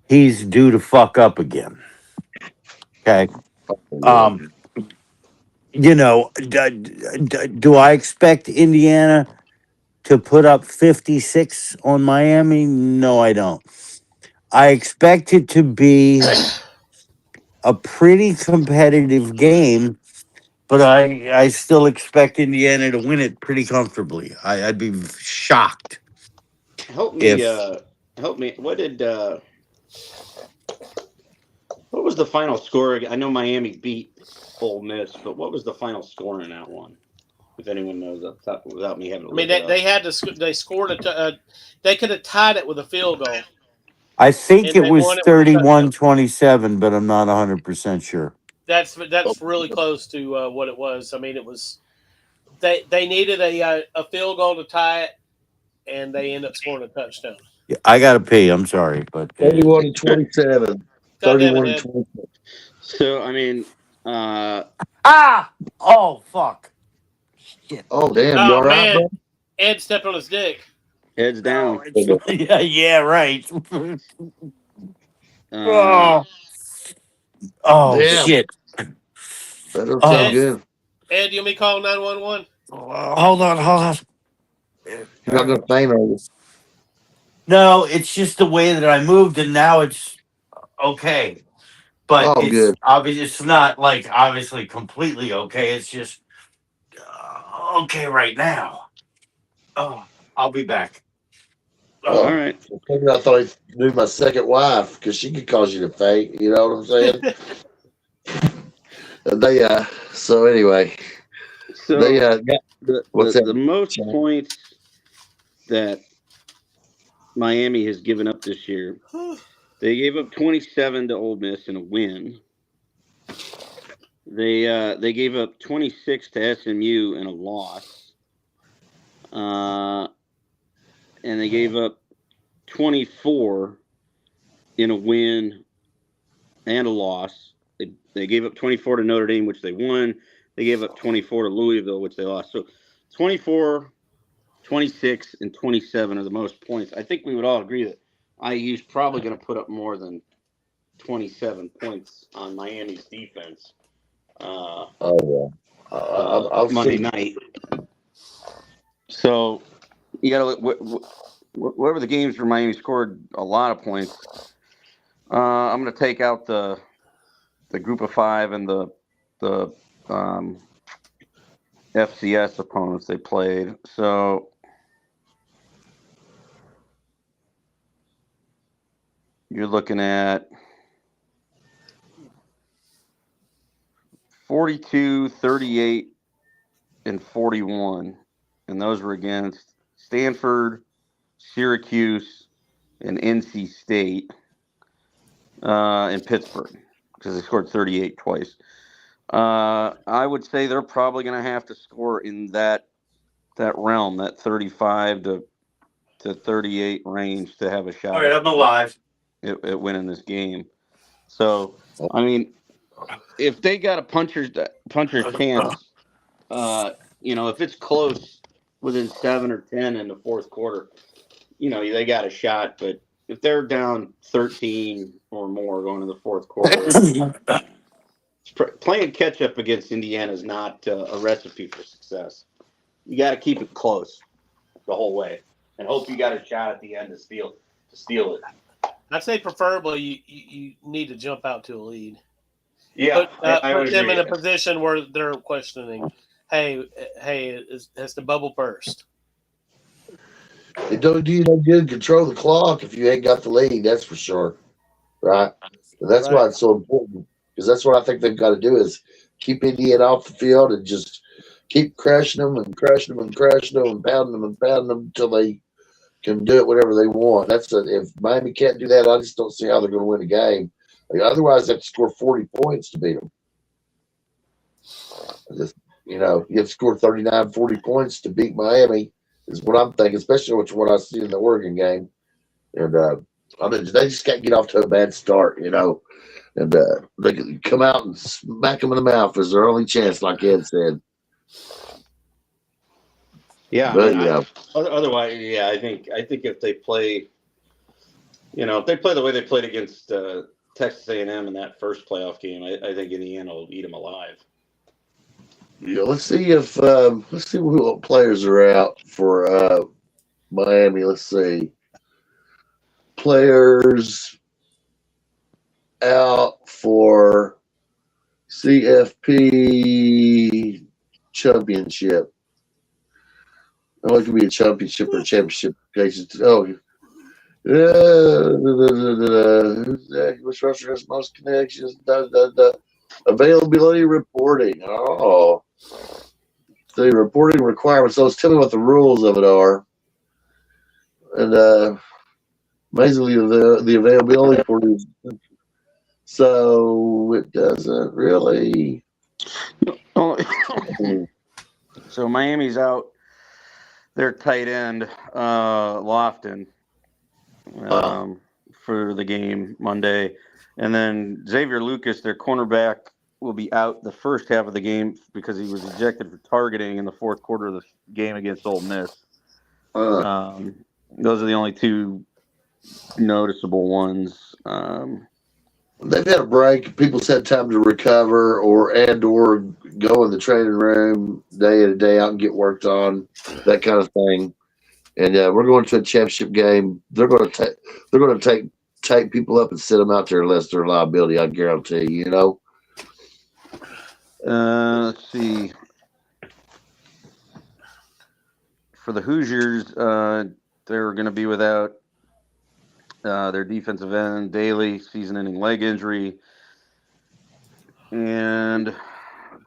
he's due to fuck up again. Okay. Do I expect Indiana to put up 56 on Miami? No, I don't. I expect it to be a pretty competitive game, but I still expect Indiana to win it pretty comfortably. I'd be shocked. Help me. What was the final score? I know Miami beat Ole Miss, but what was the final score in that one? If anyone knows up top, without me having to. I mean, they scored they could have tied it with a field goal. I think it was 31-27, but I'm not 100% sure. That's really close to what it was. I mean, it was they needed a field goal to tie it, and they end up scoring a touchdown. Yeah, I got to pee. I'm sorry, but 31-27. 31-27. So I mean, oh fuck! Shit. Oh damn! You all right, bro? Ed stepped on his dick. Heads down. Yeah, right. Damn. Shit. That don't sound good. Ed, you want me to call 911? Hold on. You're not gonna faint, are you? No, it's just the way that I moved, and now it's okay. But it's good. obviously it's not like obviously completely okay. It's just okay right now. Oh, I'll be back. All right. I thought I knew my second wife because she could cause you to faint. You know what I'm saying? So anyway, they got the most points that Miami has given up this year. They gave up 27 to Ole Miss in a win. They gave up 26 to SMU in a loss. And they gave up 24 in a win and a loss. They gave up 24 to Notre Dame, which they won. They gave up 24 to Louisville, which they lost. So 24, 26, and 27 are the most points. I think we would all agree that IU's probably going to put up more than 27 points on Miami's defense. Monday night. So you got to whatever the games where Miami scored a lot of points. I'm going to take out the group of five and the FCS opponents they played. So you're looking at 42, 38, and 41. And those were against Stanford, Syracuse, and NC State, and Pittsburgh, because they scored 38 twice. I would say they're probably going to have to score in that realm, that 35 to 38 range, to have a shot. All right, I'm alive. At winning this game. So, I mean, if they got a puncher's chance, if it's close, within 7 or 10 in the fourth quarter, they got a shot. But if they're down 13 or more going to the fourth quarter, playing catch up against Indiana is not a recipe for success. You got to keep it close the whole way and hope you got a shot at the end to steal it. I'd say preferably you need to jump out to a lead. Yeah, put them in a position where they're questioning, hey, has the bubble burst? It don't do you no good to control the clock if you ain't got the lead, that's for sure. Right? And that's why it's so important. Because that's what I think they've got to do is keep Indiana off the field and just keep crashing them and crashing them and crashing them and pounding them until they can do it whatever they want. If Miami can't do that, I just don't see how they're going to win a game. Otherwise, they have to score 40 points to beat them. You have to score 39, 40 points to beat Miami is what I'm thinking, especially with what I see in the Oregon game. And they just can't get off to a bad start, And they can come out and smack them in the mouth is their only chance, like Ed said. Yeah, but, otherwise, I think if they play, the way they played against Texas A&M in that first playoff game, I think Indiana will eat them alive. Yeah, let's see what players are out for Miami. Let's see. Players out for CFP championship. Oh, it could be a championship or a championship cases. Oh, which roster has most connections? Availability reporting. Oh, the reporting requirements. So tell me what the rules of it are. And basically the availability reporting. So it doesn't really. So Miami's out their tight end, Lofton, for the game Monday. And then Xavier Lucas, their cornerback, will be out the first half of the game because he was ejected for targeting in the fourth quarter of the game against Ole Miss. Those are the only two noticeable ones. They've had a break. People's had time to recover or go in the training room day in and day out and get worked on, that kind of thing. And we're going to a championship game. They're going to take people up and sit them out there unless they're a liability. I guarantee you. Let's see. For the Hoosiers, they're going to be without their defensive end, Daly, season-ending leg injury. And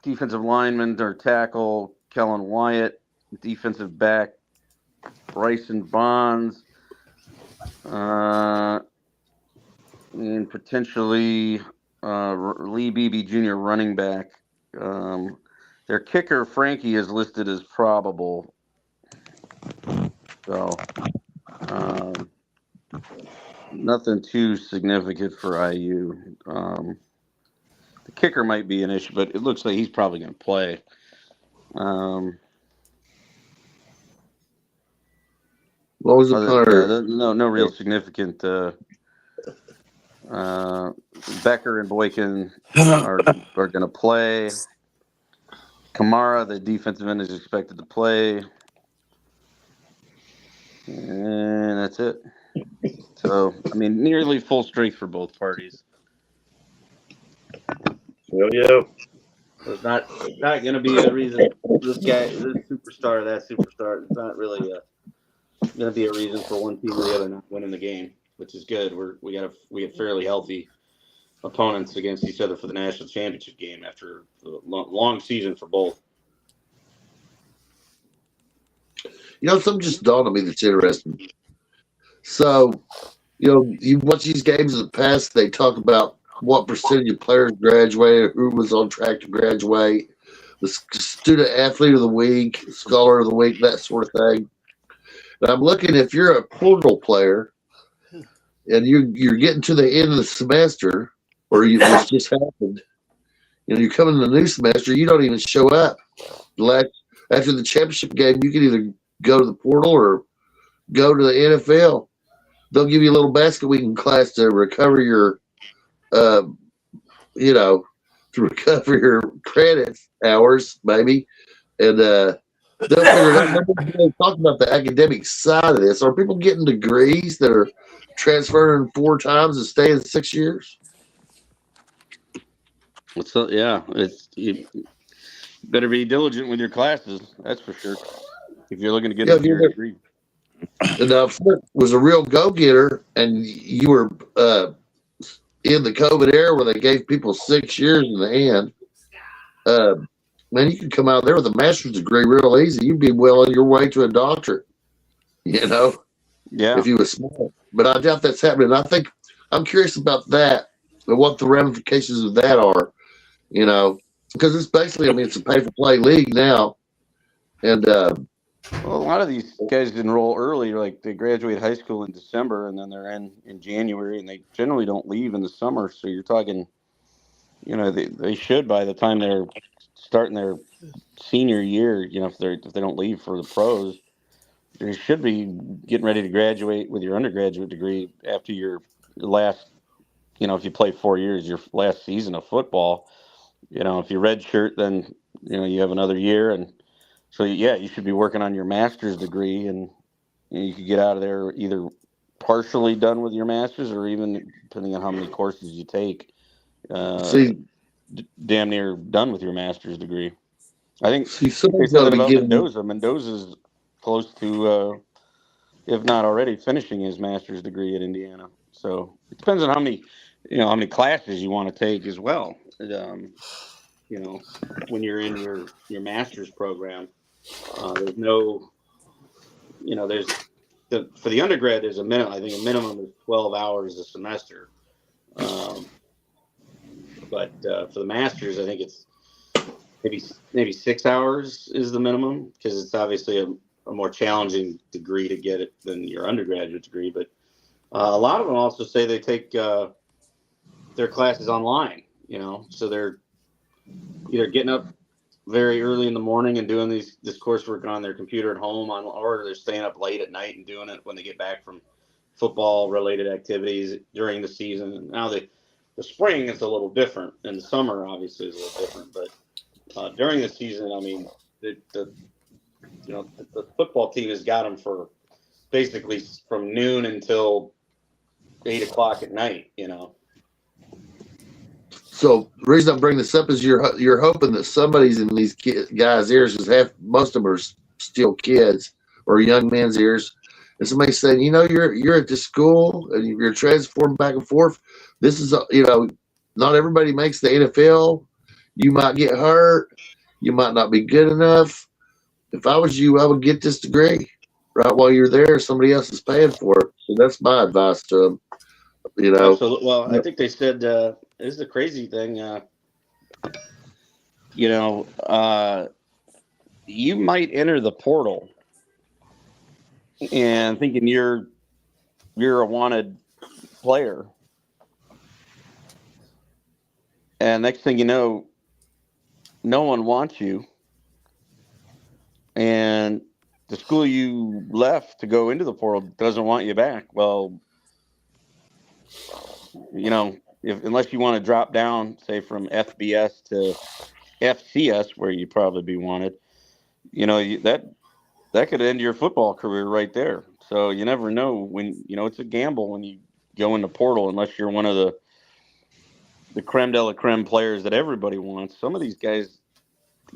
defensive lineman, their tackle, Kellen Wyatt. Defensive back, Bryson Bonds. And potentially Lee Beebe Jr., running back. Their kicker, Frankie, is listed as probable. So, nothing too significant for IU. The kicker might be an issue, but it looks like he's probably going to play. What was the punter? No real significant. Becker and Boykin are going to play. Kamara, the defensive end, is expected to play. And that's it. So, nearly full strength for both parties. Yeah. It's not going to be a reason this superstar, that superstar. It's not really going to be a reason for one team or the other not winning the game, which is good. We have fairly healthy opponents against each other for the national championship game after a long season for both. Something just dawned on me that's interesting. So, you watch these games in the past, they talk about what percentage of players graduated, who was on track to graduate, the student athlete of the week, scholar of the week, that sort of thing. And I'm looking, if you're a portal player and you're getting to the end of the semester, or this just happened, you come in the new semester, you don't even show up. After the championship game, you can either go to the portal or go to the NFL. They'll give you a little basket weaving class to recover your, to recover your credits hours, maybe, and they'll figure it out. Nobody's talking about the academic side of this. Are people getting degrees that are transferring 4 times and staying 6 years? You better be diligent with your classes. That's for sure. If you're looking to get a degree. And Flip was a real go-getter, and you were in the COVID era where they gave people 6 years in the hand. Man, you could come out there with a master's degree real easy. You'd be well on your way to a doctorate, Yeah. if you were smart. But I doubt that's happening. I'm curious about that and what the ramifications of that are, because it's basically, it's a pay-for-play league now. And well, a lot of these guys enroll early, like they graduate high school in December and then they're in January, and they generally don't leave in the summer. So you're talking, they should, by the time they're starting their senior year, if they don't leave for the pros, they should be getting ready to graduate with your undergraduate degree after your last, if you play 4 years, your last season of football. If you redshirt, then you have another year, and so you should be working on your master's degree, and you could get out of there either partially done with your master's, or even, depending on how many courses you take, damn near done with your master's degree. I think they said that about Mendoza. Mendoza's close to, if not already, finishing his master's degree at Indiana. So it depends on how many classes you want to take as well. When you're in your master's program, there's no, for the undergrad, there's a minimum. I think a minimum is 12 hours a semester. But for the masters, I think it's maybe 6 hours is the minimum, because it's obviously a more challenging degree to get it than your undergraduate degree. But a lot of them also say they take their classes online, so they're either getting up very early in the morning and doing this coursework on their computer at home, or they're staying up late at night and doing it when they get back from football related activities during the season. And now the spring is a little different, and the summer obviously is a little different, but during the season, the football team has got them for basically from noon until 8 o'clock at night, So the reason I bring this up is you're hoping that somebody's in these guys' ears, because most of them are still kids or young men's ears, and somebody's saying, you're at this school and you're transforming back and forth. This is not everybody makes the NFL. You might get hurt. You might not be good enough. If I was you, I would get this degree right while you're there. Somebody else is paying for it. So that's my advice to them. Absolutely. Well, I think they said this is the crazy thing. You might enter the portal and thinking you're a wanted player, and next thing you know, no one wants you, and the school you left to go into the portal doesn't want you back. Well, unless you want to drop down, say, from FBS to FCS, where you'd probably be wanted, that could end your football career right there. So you never know when, it's a gamble when you go in the portal, unless you're one of the the creme de la creme players that everybody wants. Some of these guys,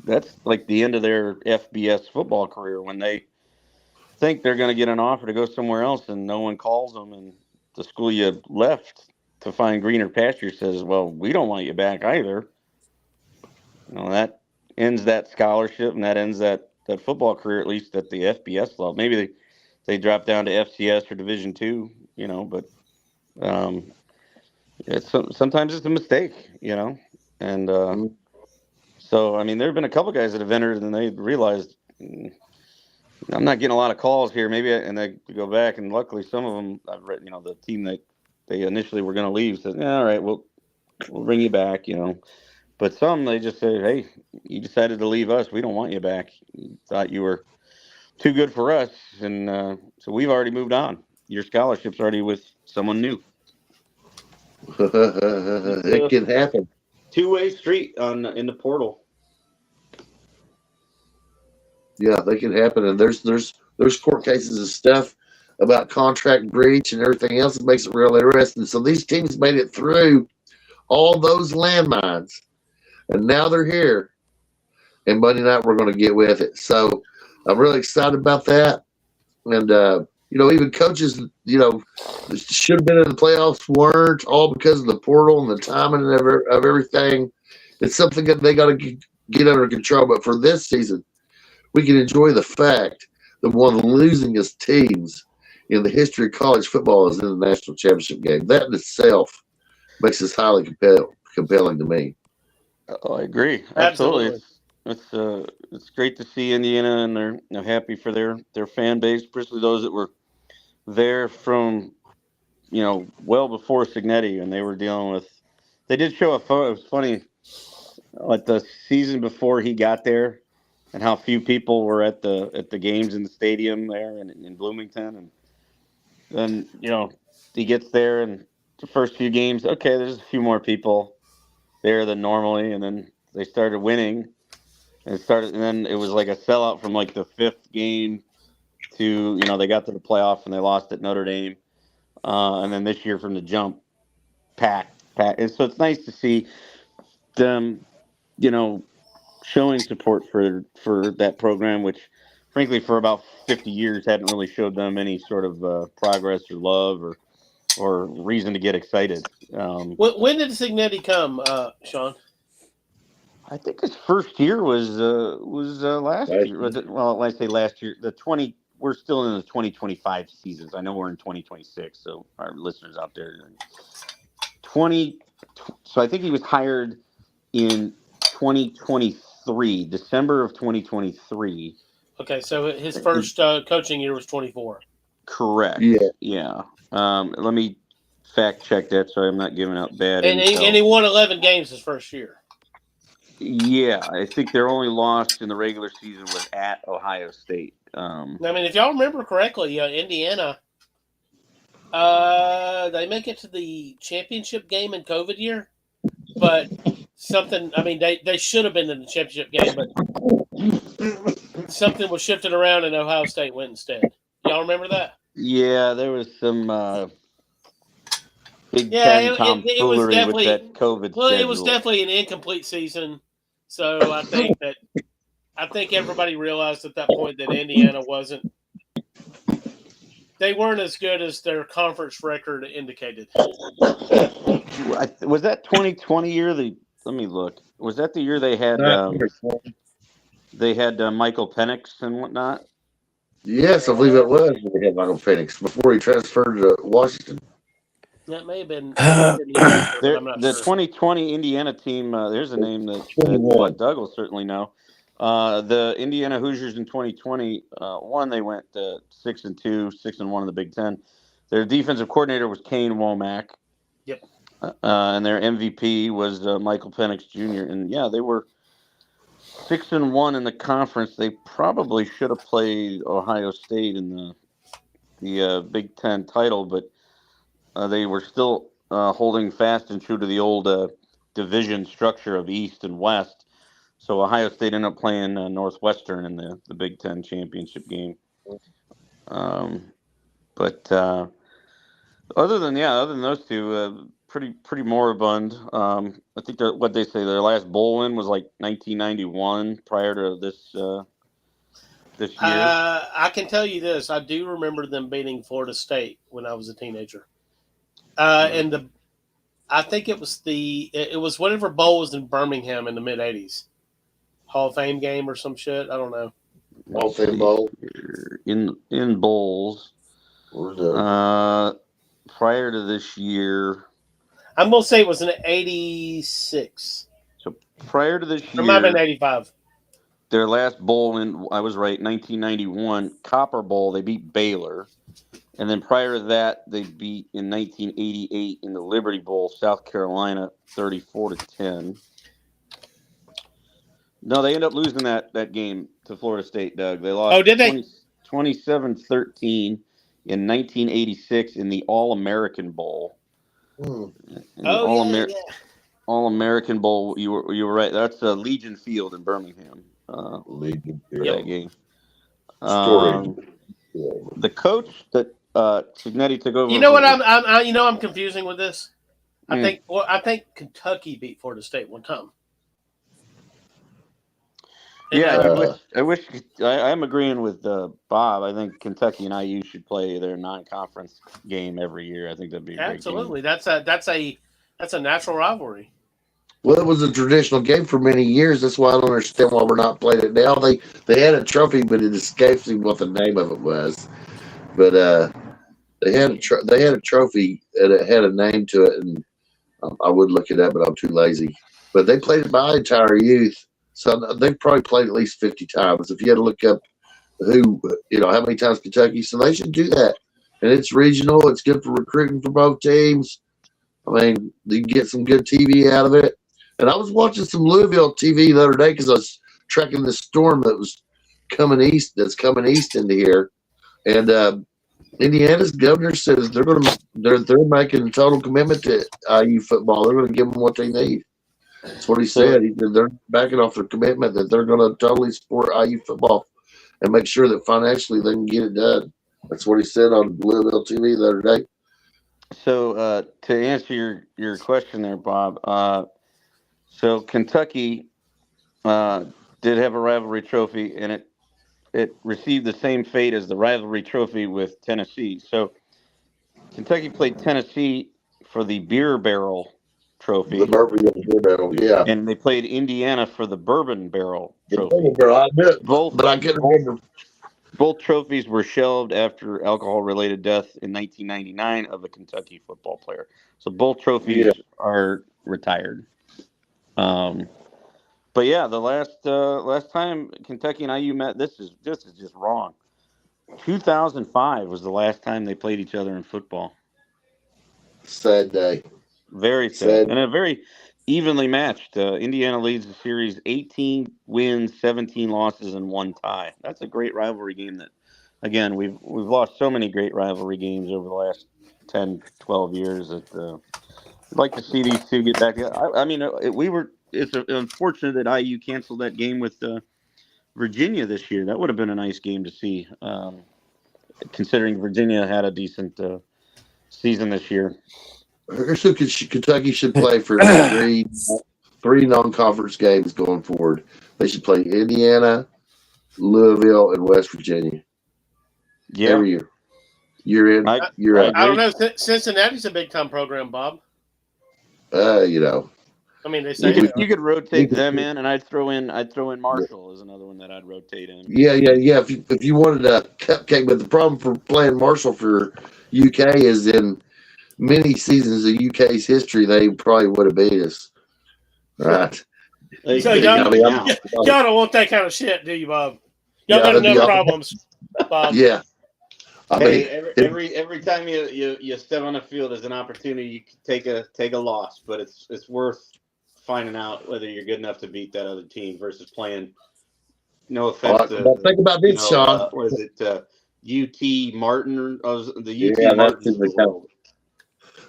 that's like the end of their FBS football career when they think they're going to get an offer to go somewhere else and no one calls them, and the school you left to find greener pasture says, well, we don't want you back either. That ends that scholarship, and that ends that football career, at least at the FBS level. Maybe they drop down to FCS or Division II, but sometimes it's a mistake, and so I mean, there have been a couple guys that have entered and they realized I'm not getting a lot of calls here. And they go back, and luckily some of them I've read, the team that they initially were going to leave said, yeah, all right, we'll bring you back, But some, they just say, hey, you decided to leave us. We don't want you back. You thought you were too good for us. And so we've already moved on. Your scholarship's already with someone new. It can happen. Two-way street in the portal. Yeah, they can happen. And there's court cases and stuff about contract breach and everything else that makes it real interesting. So these teams made it through all those landmines. And now they're here. And Monday night we're going to get with it. So I'm really excited about that. And, even coaches, should have been in the playoffs, weren't, all because of the portal and the timing of everything. It's something that they got to get under control. But for this season, we can enjoy the fact that one of the losingest teams in the history of college football is in the national championship game. That in itself makes this highly compelling to me. Oh, I agree. Absolutely. It's great to see Indiana, and they're happy for their fan base, especially those that were there from, well before Signetti, and they were dealing with. They did show a photo. It was funny, like the season before he got there, and how few people were at the games in the stadium there in Bloomington, and then he gets there, and the first few games, okay, there's a few more people there than normally, and then they started winning. And then it was like a sellout from like the fifth game to, they got to the playoff and they lost at Notre Dame. And then this year from the jump, packed. And so it's nice to see them, showing support for that program, which frankly for about 50 years hadn't really showed them any sort of progress or love or reason to get excited. When did Signetti come, Sean? I think his first year was last year. Well, I say last year. We're still in the 2025 seasons. I know we're in 2026, so our listeners out there, So I think he was hired in 2023, December of 2023. Okay, so his first coaching year was 24. Correct. Yeah. Let me fact check that so I'm not giving out bad info. And he won 11 games his first year. Yeah, I think their only loss in the regular season was at Ohio State. I mean, if y'all remember correctly, Indiana, they make it to the championship game in COVID year, but they should have been in the championship game, but something was shifted around and Ohio State went instead. Y'all remember that? Yeah, there was some Big Ten tomfoolery with that COVID schedule. It was definitely an incomplete season. So I think everybody realized at that point that Indiana they weren't as good as their conference record indicated. Was that 2020 year? Let me look. Was that the year they had Michael Penix and whatnot? Yes, I believe it was. They had Michael Penix before he transferred to Washington. That may have been. The 2020 Indiana team. There's a name that Doug will certainly know. The Indiana Hoosiers in 2020 won. They went 6-2, 6-1 in the Big Ten. Their defensive coordinator was Kane Womack. Yep. And their MVP was Michael Penix Jr. And yeah, they were 6-1 in the conference. They probably should have played Ohio State in the Big Ten title, but they were still holding fast and true to the old division structure of East and West. So Ohio State ended up playing Northwestern in the Big Ten championship game. But other than those two, pretty moribund. I think what they say their last bowl win was like 1991 prior to this year. I can tell you this: I do remember them beating Florida State when I was a teenager, and I think it was whatever bowl was in Birmingham in the mid '80s, Hall of Fame game or some shit. I don't know. Hall of Fame bowl in bowls. Prior to this year, I'm gonna say it was in '86. So prior to this year, It might have been '85. Their last bowl I was right, 1991 Copper Bowl. They beat Baylor, and then prior to that, they beat in 1988 in the Liberty Bowl, South Carolina, 34-10. No, they ended up losing that game to Florida State, Doug. They lost. Oh, did they? 27-13 in 1986 in the All-American Bowl. All-American Bowl. You were right. That's Legion Field in Birmingham. Legion for that game. Story. The coach that Netty took over. You know what? I'm confusing with this. I think Kentucky beat Florida State one time. Yeah, I wish. I'm agreeing with Bob. I think Kentucky and IU should play their non-conference game every year. I think that'd be a Absolutely. That's a natural rivalry. Well, it was a traditional game for many years. That's why I don't understand why we're not playing it now. They had a trophy, but it escapes me what the name of it was. But they had a trophy and it had a name to it, and I would look it up, but I'm too lazy. But they played it my entire youth, so they probably played at least 50 times. If you had to look up how many times Kentucky, so they should do that. And it's regional. It's good for recruiting for both teams. I mean, you can get some good TV out of it. And I was watching some Louisville TV the other day because I was tracking this storm that was coming east. That's coming east into here, and Indiana's governor says they're making a total commitment to IU football. They're going to give them what they need. That's what he said. He said they're backing off their commitment that they're going to totally support IU football and make sure that financially they can get it done. That's what he said on Louisville TV the other day. So to answer your question there, Bob. So Kentucky did have a rivalry trophy, and it received the same fate as the rivalry trophy with Tennessee. So Kentucky played Tennessee for the Beer Barrel Trophy. The Beer Barrel, yeah. And they played Indiana for the Bourbon Barrel Trophy. I admit, but I can't remember. Both trophies were shelved after alcohol-related death in 1999 of a Kentucky football player. So both trophies are retired. But yeah, the last time Kentucky and IU met, this is just wrong. 2005 was the last time they played each other in football. Sad day. Very sad. And a very evenly matched. Indiana leads the series 18 wins, 17 losses, and 1 tie. That's a great rivalry game that, again, we've lost so many great rivalry games over the last 10, 12 years that I'd like to see these two get back. It's unfortunate that IU canceled that game with Virginia this year. That would have been a nice game to see, considering Virginia had a decent season this year. So Kentucky should play for three non-conference games going forward. They should play Indiana, Louisville, and West Virginia. Yeah. Every year. You're in. You're out. I don't know. Cincinnati's a big-time program, Bob. I mean, they say you could rotate them in, and I'd throw in Marshall as another one that I'd rotate in. Yeah. If you wanted a cupcake, but the problem for playing Marshall for UK is in many seasons of UK's history, they probably would have beat us. Right. So y'all don't want that kind of shit, do you, Bob? Y'all got enough problems, Bob. Yeah. Every time you step on the field, there's an opportunity to take a loss, but it's worth finding out whether you're good enough to beat that other team versus playing. No offense. Think about this, Sean. What is it? UT Martin? The UT Martin.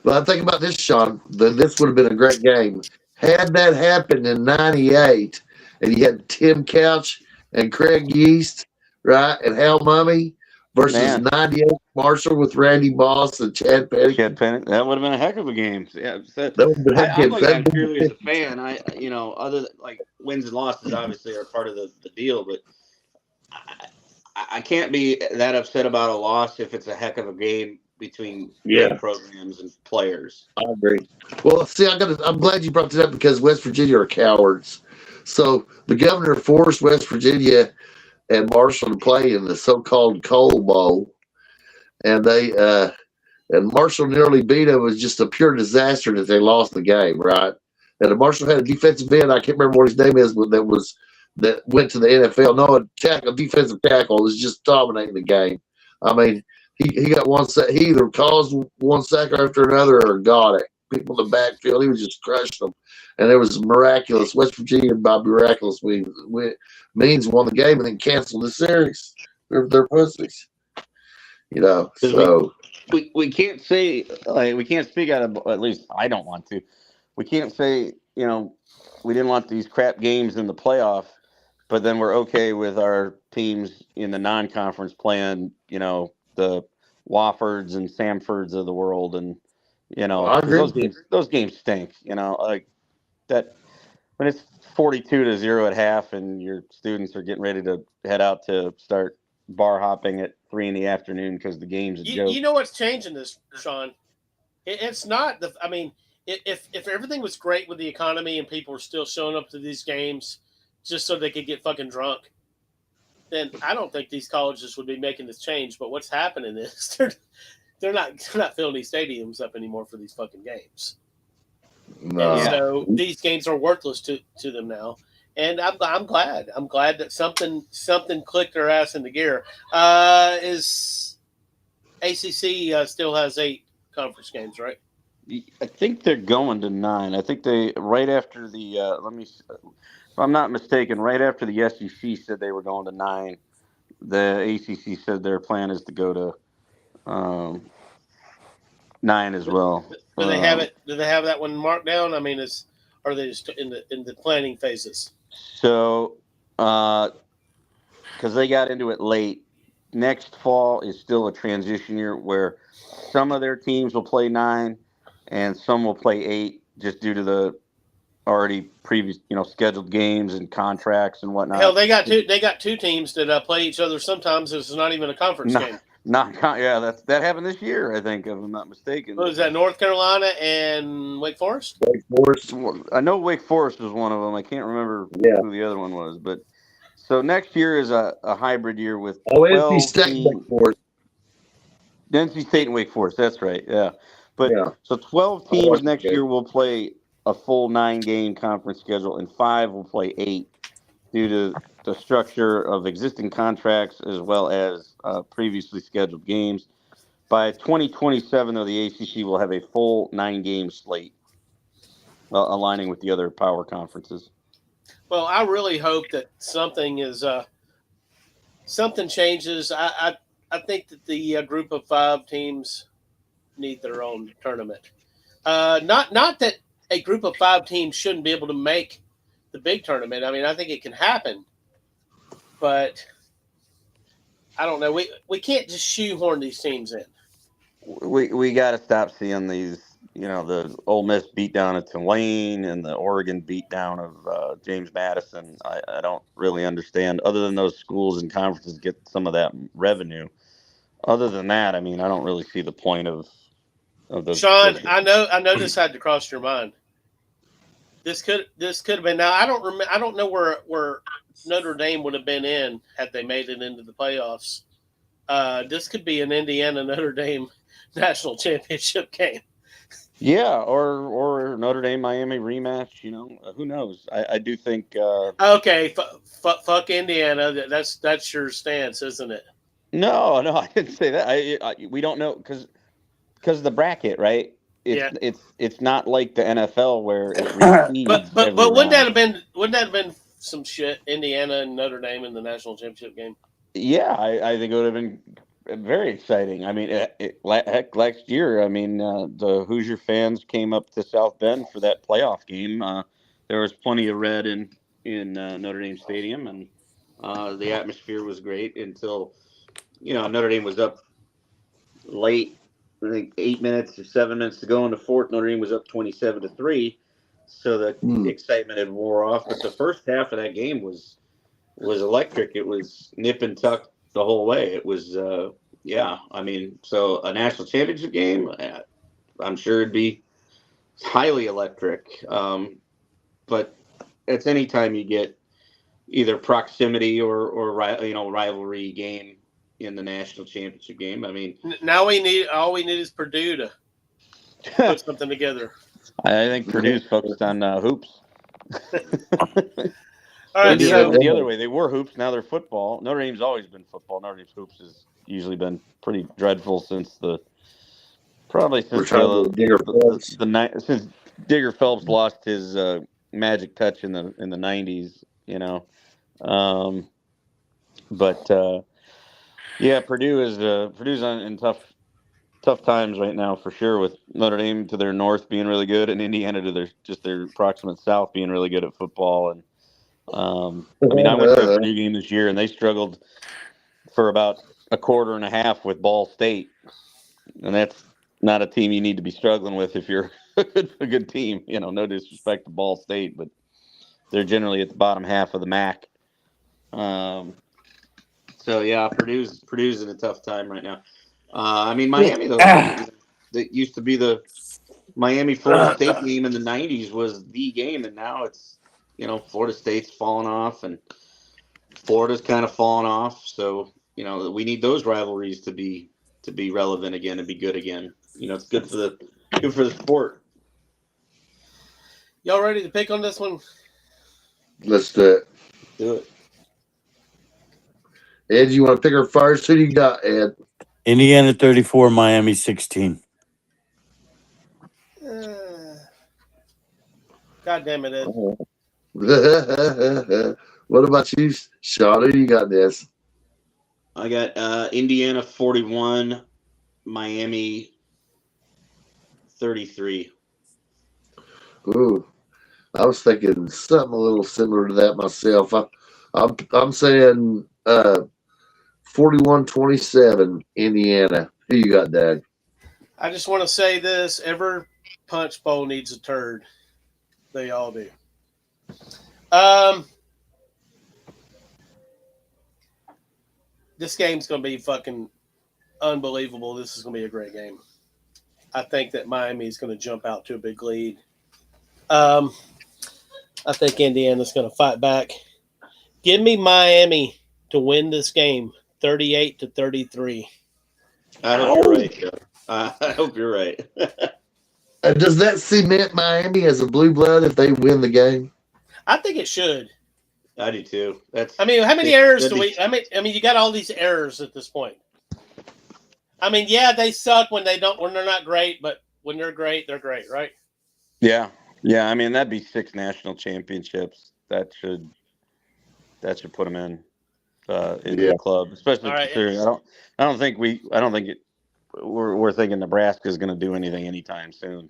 Well, think about this, Sean. This would have been a great game. Had that happened in '98, and you had Tim Couch and Craig Yeast, right, and Hal Mummy versus Man. 98 Marshall with Randy Moss and Chad Petty. That would have been a heck of a game. Yeah, so That would have I'm been looking at it that purely as a fan. Other than like wins and losses, obviously are part of the deal, but I can't be that upset about a loss if it's a heck of a game between big programs and players. I agree. Well, see, I'm glad you brought that up because West Virginia are cowards. So the governor forced West Virginia and Marshall to play in the so-called Coal Bowl, and and Marshall nearly beat them. It was just a pure disaster that they lost the game, right? And Marshall had a defensive end. I can't remember what his name is, but that went to the NFL. No, a defensive tackle was just dominating the game. I mean, he got one sack. He either caused one sack after another or got it. People in the backfield, he was just crushing them. And it was miraculous. West Virginia, by miraculous means, won the game and then canceled the series. They're pussies, So we can't say we can't speak out of, at least I don't want to. We can't say we didn't want these crap games in the playoff, but then we're okay with our teams in the non-conference playing the Woffords and Samfords of the world, and I agree. those games stink. Like that when it's 42-0 at half, and your students are getting ready to head out to start bar hopping at 3 p.m. because the game's a joke. You know what's changing this, Sean? It's not the. I mean, if everything was great with the economy and people were still showing up to these games just so they could get fucking drunk, then I don't think these colleges would be making this change. But what's happening is they're not filling these stadiums up anymore for these fucking games. No. And so these games are worthless to them now. And I'm glad. I'm glad that something clicked their ass into gear. Is ACC still has 8 conference games, right? I think they're going to 9. I think they right after the if I'm not mistaken, right after the SEC said they were going to 9, the ACC said their plan is to go to 9 as well. Do they have it? Do they have that one marked down? I mean, are they just in the planning phases? So, because they got into it late, next fall is still a transition year where some of their teams will play 9 and some will play 8 just due to the already previous, scheduled games and contracts and whatnot. Hell, they got two teams that play each other sometimes. It's not even a conference game. That happened this year, I think, if I'm not mistaken. What was that, North Carolina and Wake Forest? Wake Forest. I know Wake Forest was one of them. I can't remember who the other one was. But so next year is a hybrid year with NC State, Wake Forest. NC State and Wake Forest. That's right. Yeah. But so 12 teams next year will play a full 9-game conference schedule, and 5 will play 8 due to the structure of existing contracts as well as previously scheduled games. By 2027, though, the ACC will have a full 9-game slate, aligning with the other power conferences. Well, I really hope that something changes. I think that the group of 5 teams need their own tournament. Not that a group of 5 teams shouldn't be able to make the big tournament. I mean, I think it can happen, but I don't know. We can't just shoehorn these teams in. We got to stop seeing these, the Ole Miss beatdown of Tulane and the Oregon beatdown of James Madison. I don't really understand, other than those schools and conferences get some of that revenue. Other than that, I mean, I don't really see the point of those. Sean, I know this had to cross your mind. This could have been. Now I don't know where Notre Dame would have been in had they made it into the playoffs. This could be an Indiana Notre Dame national championship game. Yeah, or Notre Dame Miami rematch. Who knows? I do think. Okay, fuck Indiana. That's your stance, isn't it? No, I didn't say that. We don't know because of the bracket, right? It's not like the NFL where it repeats. but wouldn't that have been some shit? Indiana and Notre Dame in the national championship game. Yeah, I think it would have been very exciting. I mean, heck, last year, I mean, the Hoosier fans came up to South Bend for that playoff game. There was plenty of red in Notre Dame Stadium, and the atmosphere was great until Notre Dame was up late. I think 8 minutes or 7 minutes to go in the fourth. Notre Dame was up 27-3, so the excitement had wore off. But the first half of that game was electric. It was nip and tuck the whole way. It was, so a national championship game, I'm sure it'd be highly electric. But it's any time you get either proximity or rivalry game in the national championship game. I mean, now all we need is Purdue to put something together. I think Purdue's focused on hoops. All right, the other way, they were hoops. Now they're football. Notre Dame's always been football. Notre Dame's hoops has usually been pretty dreadful since since Digger Phelps lost his magic touch in the 90s. Purdue's in tough times right now for sure, with Notre Dame to their north being really good and Indiana to their approximate south being really good at football. And I went to a Purdue game this year and they struggled for about a quarter and a half with Ball State, and that's not a team you need to be struggling with if you're a good team. No disrespect to Ball State, but they're generally at the bottom half of the MAC. Purdue's in a tough time right now. Miami though, that used to be the Miami Florida State game in the 90s was the game, and now it's Florida State's fallen off and Florida's kind of fallen off. So we need those rivalries to be relevant again and be good again. It's good for the sport. Y'all ready to pick on this one? Let's do it. Do it. Ed, you want to pick her first? Who do you got, Ed? Indiana 34, Miami 16. God damn it, Ed. What about you, Sean? Who do you got this? I got Indiana 41, Miami 33. Ooh, I was thinking something a little similar to that myself. I'm saying 41-27 Indiana. Who you got, Dad? I just want to say this: every punch bowl needs a turd. They all do. This game's going to be fucking unbelievable. This is going to be a great game. I think that Miami is going to jump out to a big lead. I think Indiana's going to fight back. Give me Miami to win this game, 38-33. I hope you're right, Joe. I hope you're right. Does that cement Miami as a blue blood if they win the game? I think it should. I do too. How many errors do we? You got all these errors at this point. They suck when they're not great, but when they're great, right? Yeah. That'd be 6 national championships. That should put them in the club, especially considering I don't think we're thinking Nebraska is going to do anything anytime soon.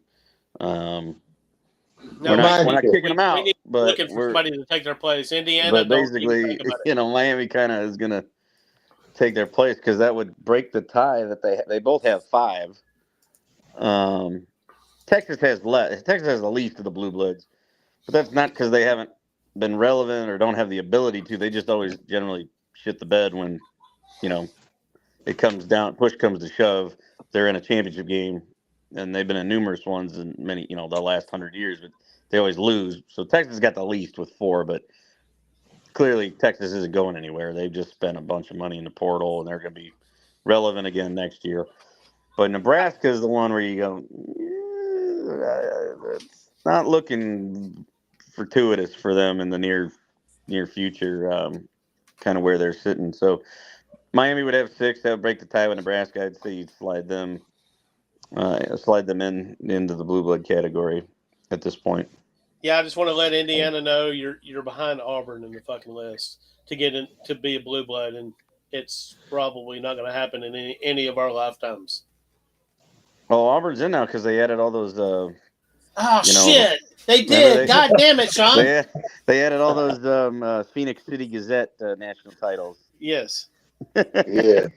We're not kicking them out, but looking for somebody to take their place. Indiana, but basically, Miami kind of is going to take their place because that would break the tie that they both have 5. Texas has less. Texas has the least of the blue bloods, but that's not because they haven't been relevant or don't have the ability to. They just always generally shit the bed when it comes down. Push comes to shove. They're in a championship game. And they've been in numerous ones in many, the last 100 years, but they always lose. So Texas got the least with 4, but clearly Texas isn't going anywhere. They've just spent a bunch of money in the portal, and they're going to be relevant again next year. But Nebraska is the one where you go, it's not looking fortuitous for them in the near future, kind of where they're sitting. So Miami would have 6. That would break the tie with Nebraska. I'd say you'd slide them into the blue blood category at this point. Yeah, I just want to let Indiana know you're behind Auburn in the fucking list to get in to be a blue blood, and it's probably not going to happen in any of our lifetimes. Oh, Auburn's in now because they added all those. Shit! They did. God damn it, Sean! They added all those Phoenix City Gazette national titles. Yes. Yeah.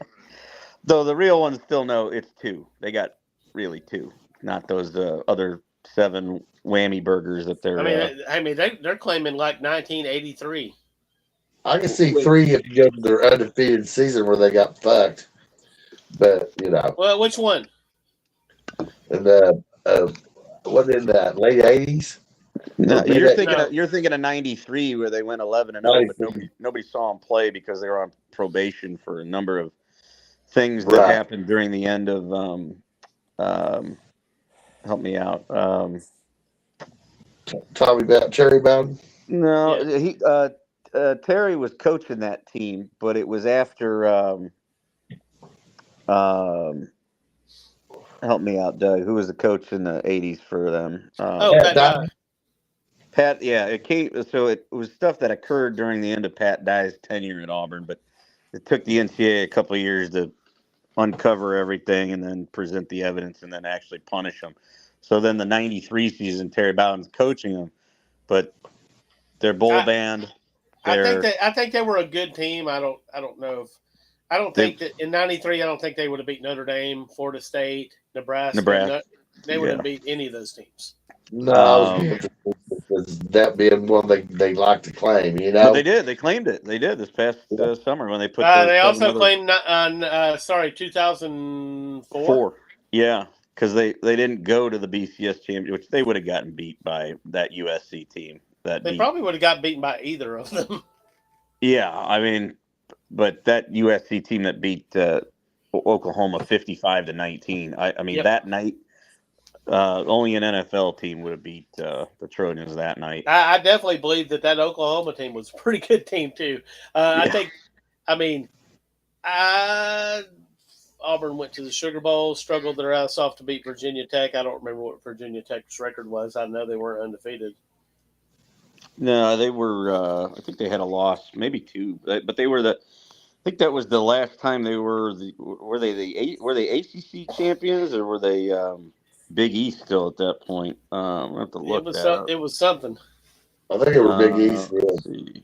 Though the real ones still know it's 2. They got really 2, not those other 7 whammy burgers that they're. They're claiming like 1983. I can see Wait. 3 if you go to their undefeated season where they got fucked. But Well, which one? and what in that late 80s? No, Maybe you're that- thinking No. You're thinking of '93 where they went 11-0, but 93. nobody saw them play because they were on probation for a number of things that Right. happened during the end of help me out. Terry Bowden. No, Yeah. he Terry was coaching that team, but it was after help me out, Doug. Who was the coach in the '80s for them? Pat Dye. Pat, yeah, it came. So it was stuff that occurred during the end of Pat Dye's tenure at Auburn, but it took the NCAA a couple of years to uncover everything and then present the evidence and then actually punish them. So then the '93 season, Terry Bowden's coaching them, but their bowl band. I think they were a good team. I don't know if I don't think that in '93. I don't think they would have beat Notre Dame, Florida State, Nebraska. They wouldn't beat any of those teams. No, I was because that being one they like to claim, But they did. They claimed it. They did this past summer when they put. They also claimed 2004. 4. Yeah, because they didn't go to the BCS championship, which they would have gotten beat by that USC team. They probably would have got beaten by either of them. Yeah, I mean, but that USC team that beat Oklahoma 55-19. I mean, that night, only an NFL team would have beat the Trojans that night. I definitely believe that Oklahoma team was a pretty good team too. Auburn went to the Sugar Bowl, struggled their ass off to beat Virginia Tech. I don't remember what Virginia Tech's record was. I know they weren't undefeated. No, they were. I think they had a loss, maybe 2, but they were I think that was the last time they were. Were they ACC champions or were they Big East still at that point? I have to look. It was something. I think it was Big East. Let's see.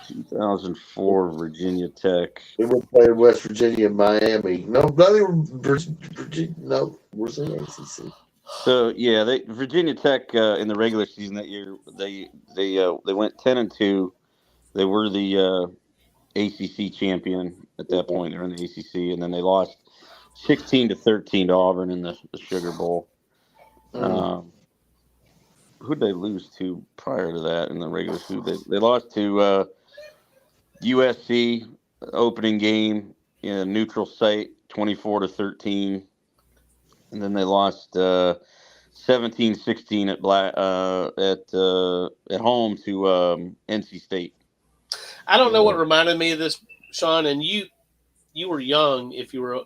2004 Virginia Tech. They were playing West Virginia and Miami. No, they were Virginia. No, was it ACC? So yeah, Virginia Tech in the regular season that year they went 10-2. They were the ACC champion at that point. They're in the ACC, and then they lost 16-13 to Auburn in the Sugar Bowl. Who'd they lose to prior to that in the regular season? They lost to USC opening game in a neutral site, 24-13. And then they lost 17-16 at home to NC State. I don't know what reminded me of this, Sean. And you were young if you were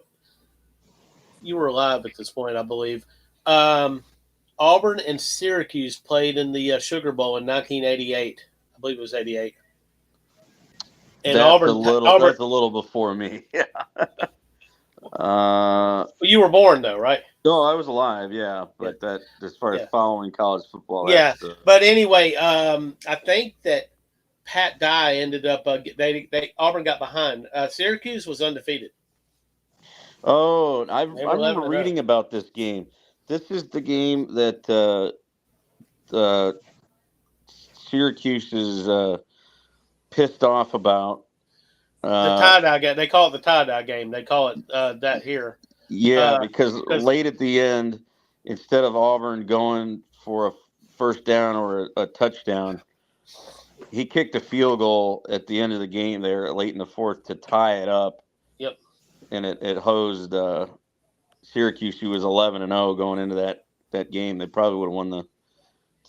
alive at this point, I believe. Auburn and Syracuse played in the Sugar Bowl in 1988. I believe it was 88. And that's Auburn, that's a little before me. Yeah. You were born though, right? No, I was alive. Yeah, but that as far as following college football, yeah. But anyway, I think that Pat Dye ended up. Auburn got behind. Syracuse was undefeated. Oh, I remember reading about this game. This is the game that Syracuse is pissed off about. The tie-dye game. They call it the tie-dye game. They call it that here. Yeah, because late at the end, instead of Auburn going for a first down or a touchdown, he kicked a field goal at the end of the game there, late in the fourth, to tie it up. Yep. And it hosed Syracuse, who was 11-0 going into that game. They probably would have won the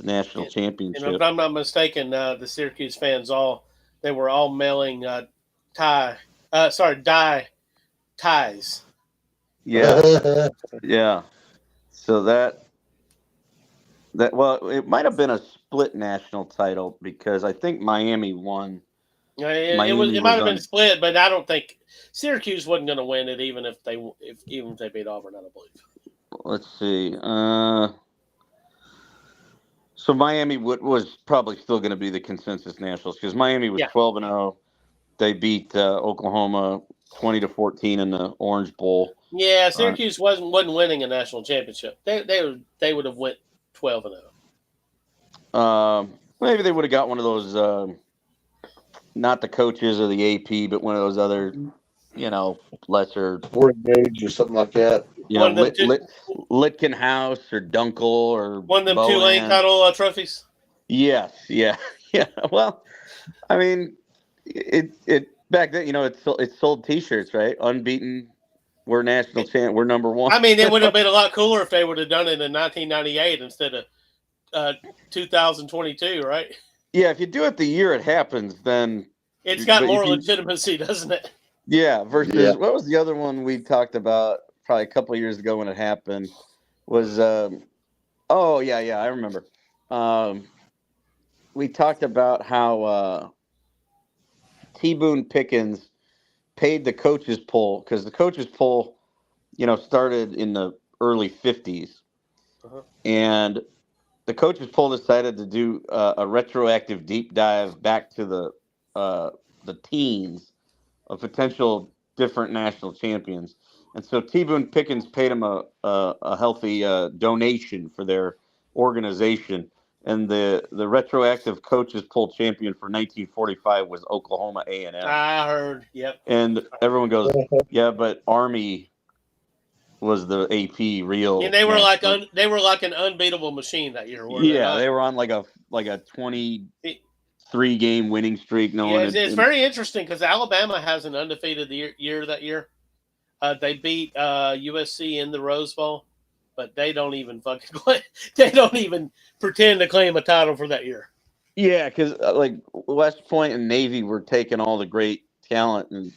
national championship. And if I'm not mistaken, the Syracuse fans they were all mailing dye ties. Yeah. Yeah. So that well, it might have been a split national title because I think Miami won. It might have been split, but I don't think Syracuse wasn't going to win it, even if they beat Auburn. I don't believe. Let's see. So Miami was probably still going to be the consensus nationals because Miami was 12-0. they beat Oklahoma 20-14 in the Orange Bowl. Yeah, Syracuse wasn't winning a national championship. They would have went 12-0. Maybe they would have got one of those, not the coaches or the AP, but one of those other, lesser Sporting Gauge or something like that. Litkin House or Dunkel or One of them Tulane title trophies. Yes, yeah. Well, I mean, it back then, it sold T-shirts, right? Unbeaten, we're national champ, we're number one. I mean, it would have been a lot cooler if they would have done it in 1998 instead of 2022, right? Yeah, if you do it the year it happens, then it's got more legitimacy, doesn't it? Yeah. Versus what was the other one we talked about probably a couple of years ago when it happened? Was I remember. We talked about how T. Boone Pickens paid the coaches poll because the coaches poll, started in the early 50s. And the coaches poll decided to do a retroactive deep dive back to the teens of potential different national champions. And so T. Boone Pickens paid him a healthy donation for their organization. And the retroactive coaches poll champion for 1945 was Oklahoma A&M. I heard, yep. And everyone goes, yeah, but Army was the AP real. And they were like an unbeatable machine that year. Yeah, they were on like a 23 game winning streak. It's very interesting because Alabama has an undefeated year that year. They beat USC in the Rose Bowl, but they don't even pretend to claim a title for that year. Yeah, because West Point and Navy were taking all the great talent and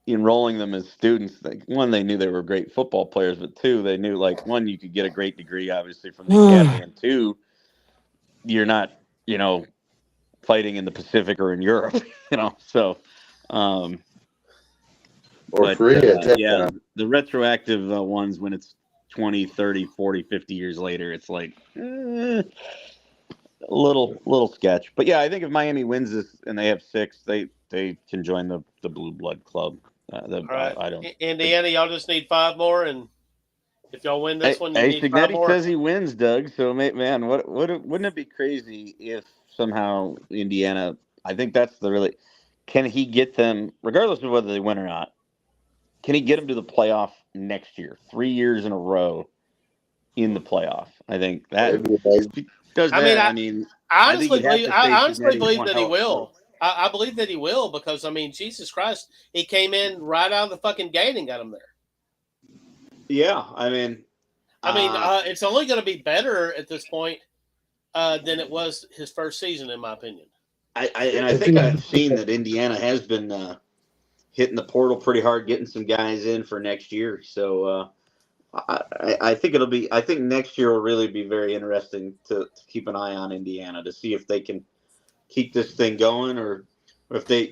enrolling them as students. One, they knew they were great football players, but two, they knew one, you could get a great degree obviously from the academy, and two, you're not fighting in the Pacific or in Europe, So, the retroactive ones when it's 20, 30, 40, 50 years later, it's a little sketch. But yeah, I think if Miami wins this and they have 6, they can join the Blue Blood Club. Right. I don't. Indiana, y'all just need 5 more, and if y'all win this one, you need 5 Natty more. says he wins, Doug. So man, wouldn't it be crazy if somehow Indiana? I think that's can he get them, regardless of whether they win or not? Can he get them to the playoff next year, 3 years in a row in the playoff? I think that does that. I honestly believe that he will. I believe that he will because, Jesus Christ, he came in right out of the fucking gate and got him there. Yeah, it's only going to be better at this point than it was his first season, in my opinion. I think I've seen that Indiana has been hitting the portal pretty hard, getting some guys in for next year. So I think I think next year will really be very interesting to keep an eye on Indiana to see if they can keep this thing going or if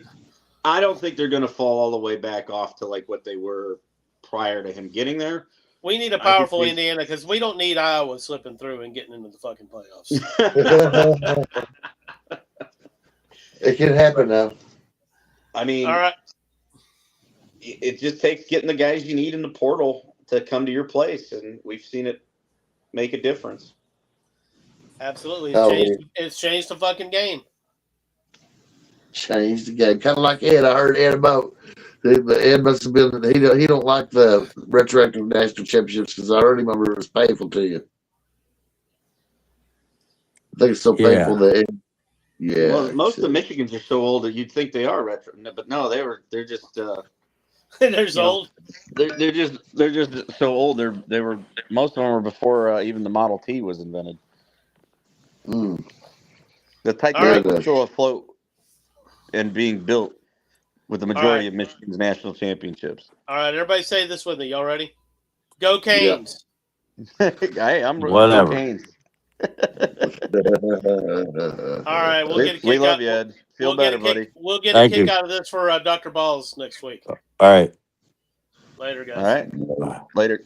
I don't think they're going to fall all the way back off to what they were prior to him getting there. We need a powerful Indiana because we don't need Iowa slipping through and getting into the fucking playoffs. It can happen now. All right. It just takes getting the guys you need in the portal to come to your place, and we've seen it make a difference. Absolutely. It's changed the fucking game. Changed the game. Kind of like Ed. I heard Ed about Ed must have been he don't like the retroactive national championships because I heard him over it was painful to you. I think it's so painful that Well, most of the Michigans are so old that you'd think they are retro, but no, they're just they're old. They're just so old. They were most of them were before even the Model T was invented. The Titanic was still afloat and being built with the majority of Michigan's national championships. All right, everybody say this with me. Y'all ready? Go Canes! Hey, I'm whatever. Go Canes. All right, we love you, Ed. Feel better, buddy. We'll get a kick out of this for Dr. Balls next week. All right. Later, guys. All right. Later.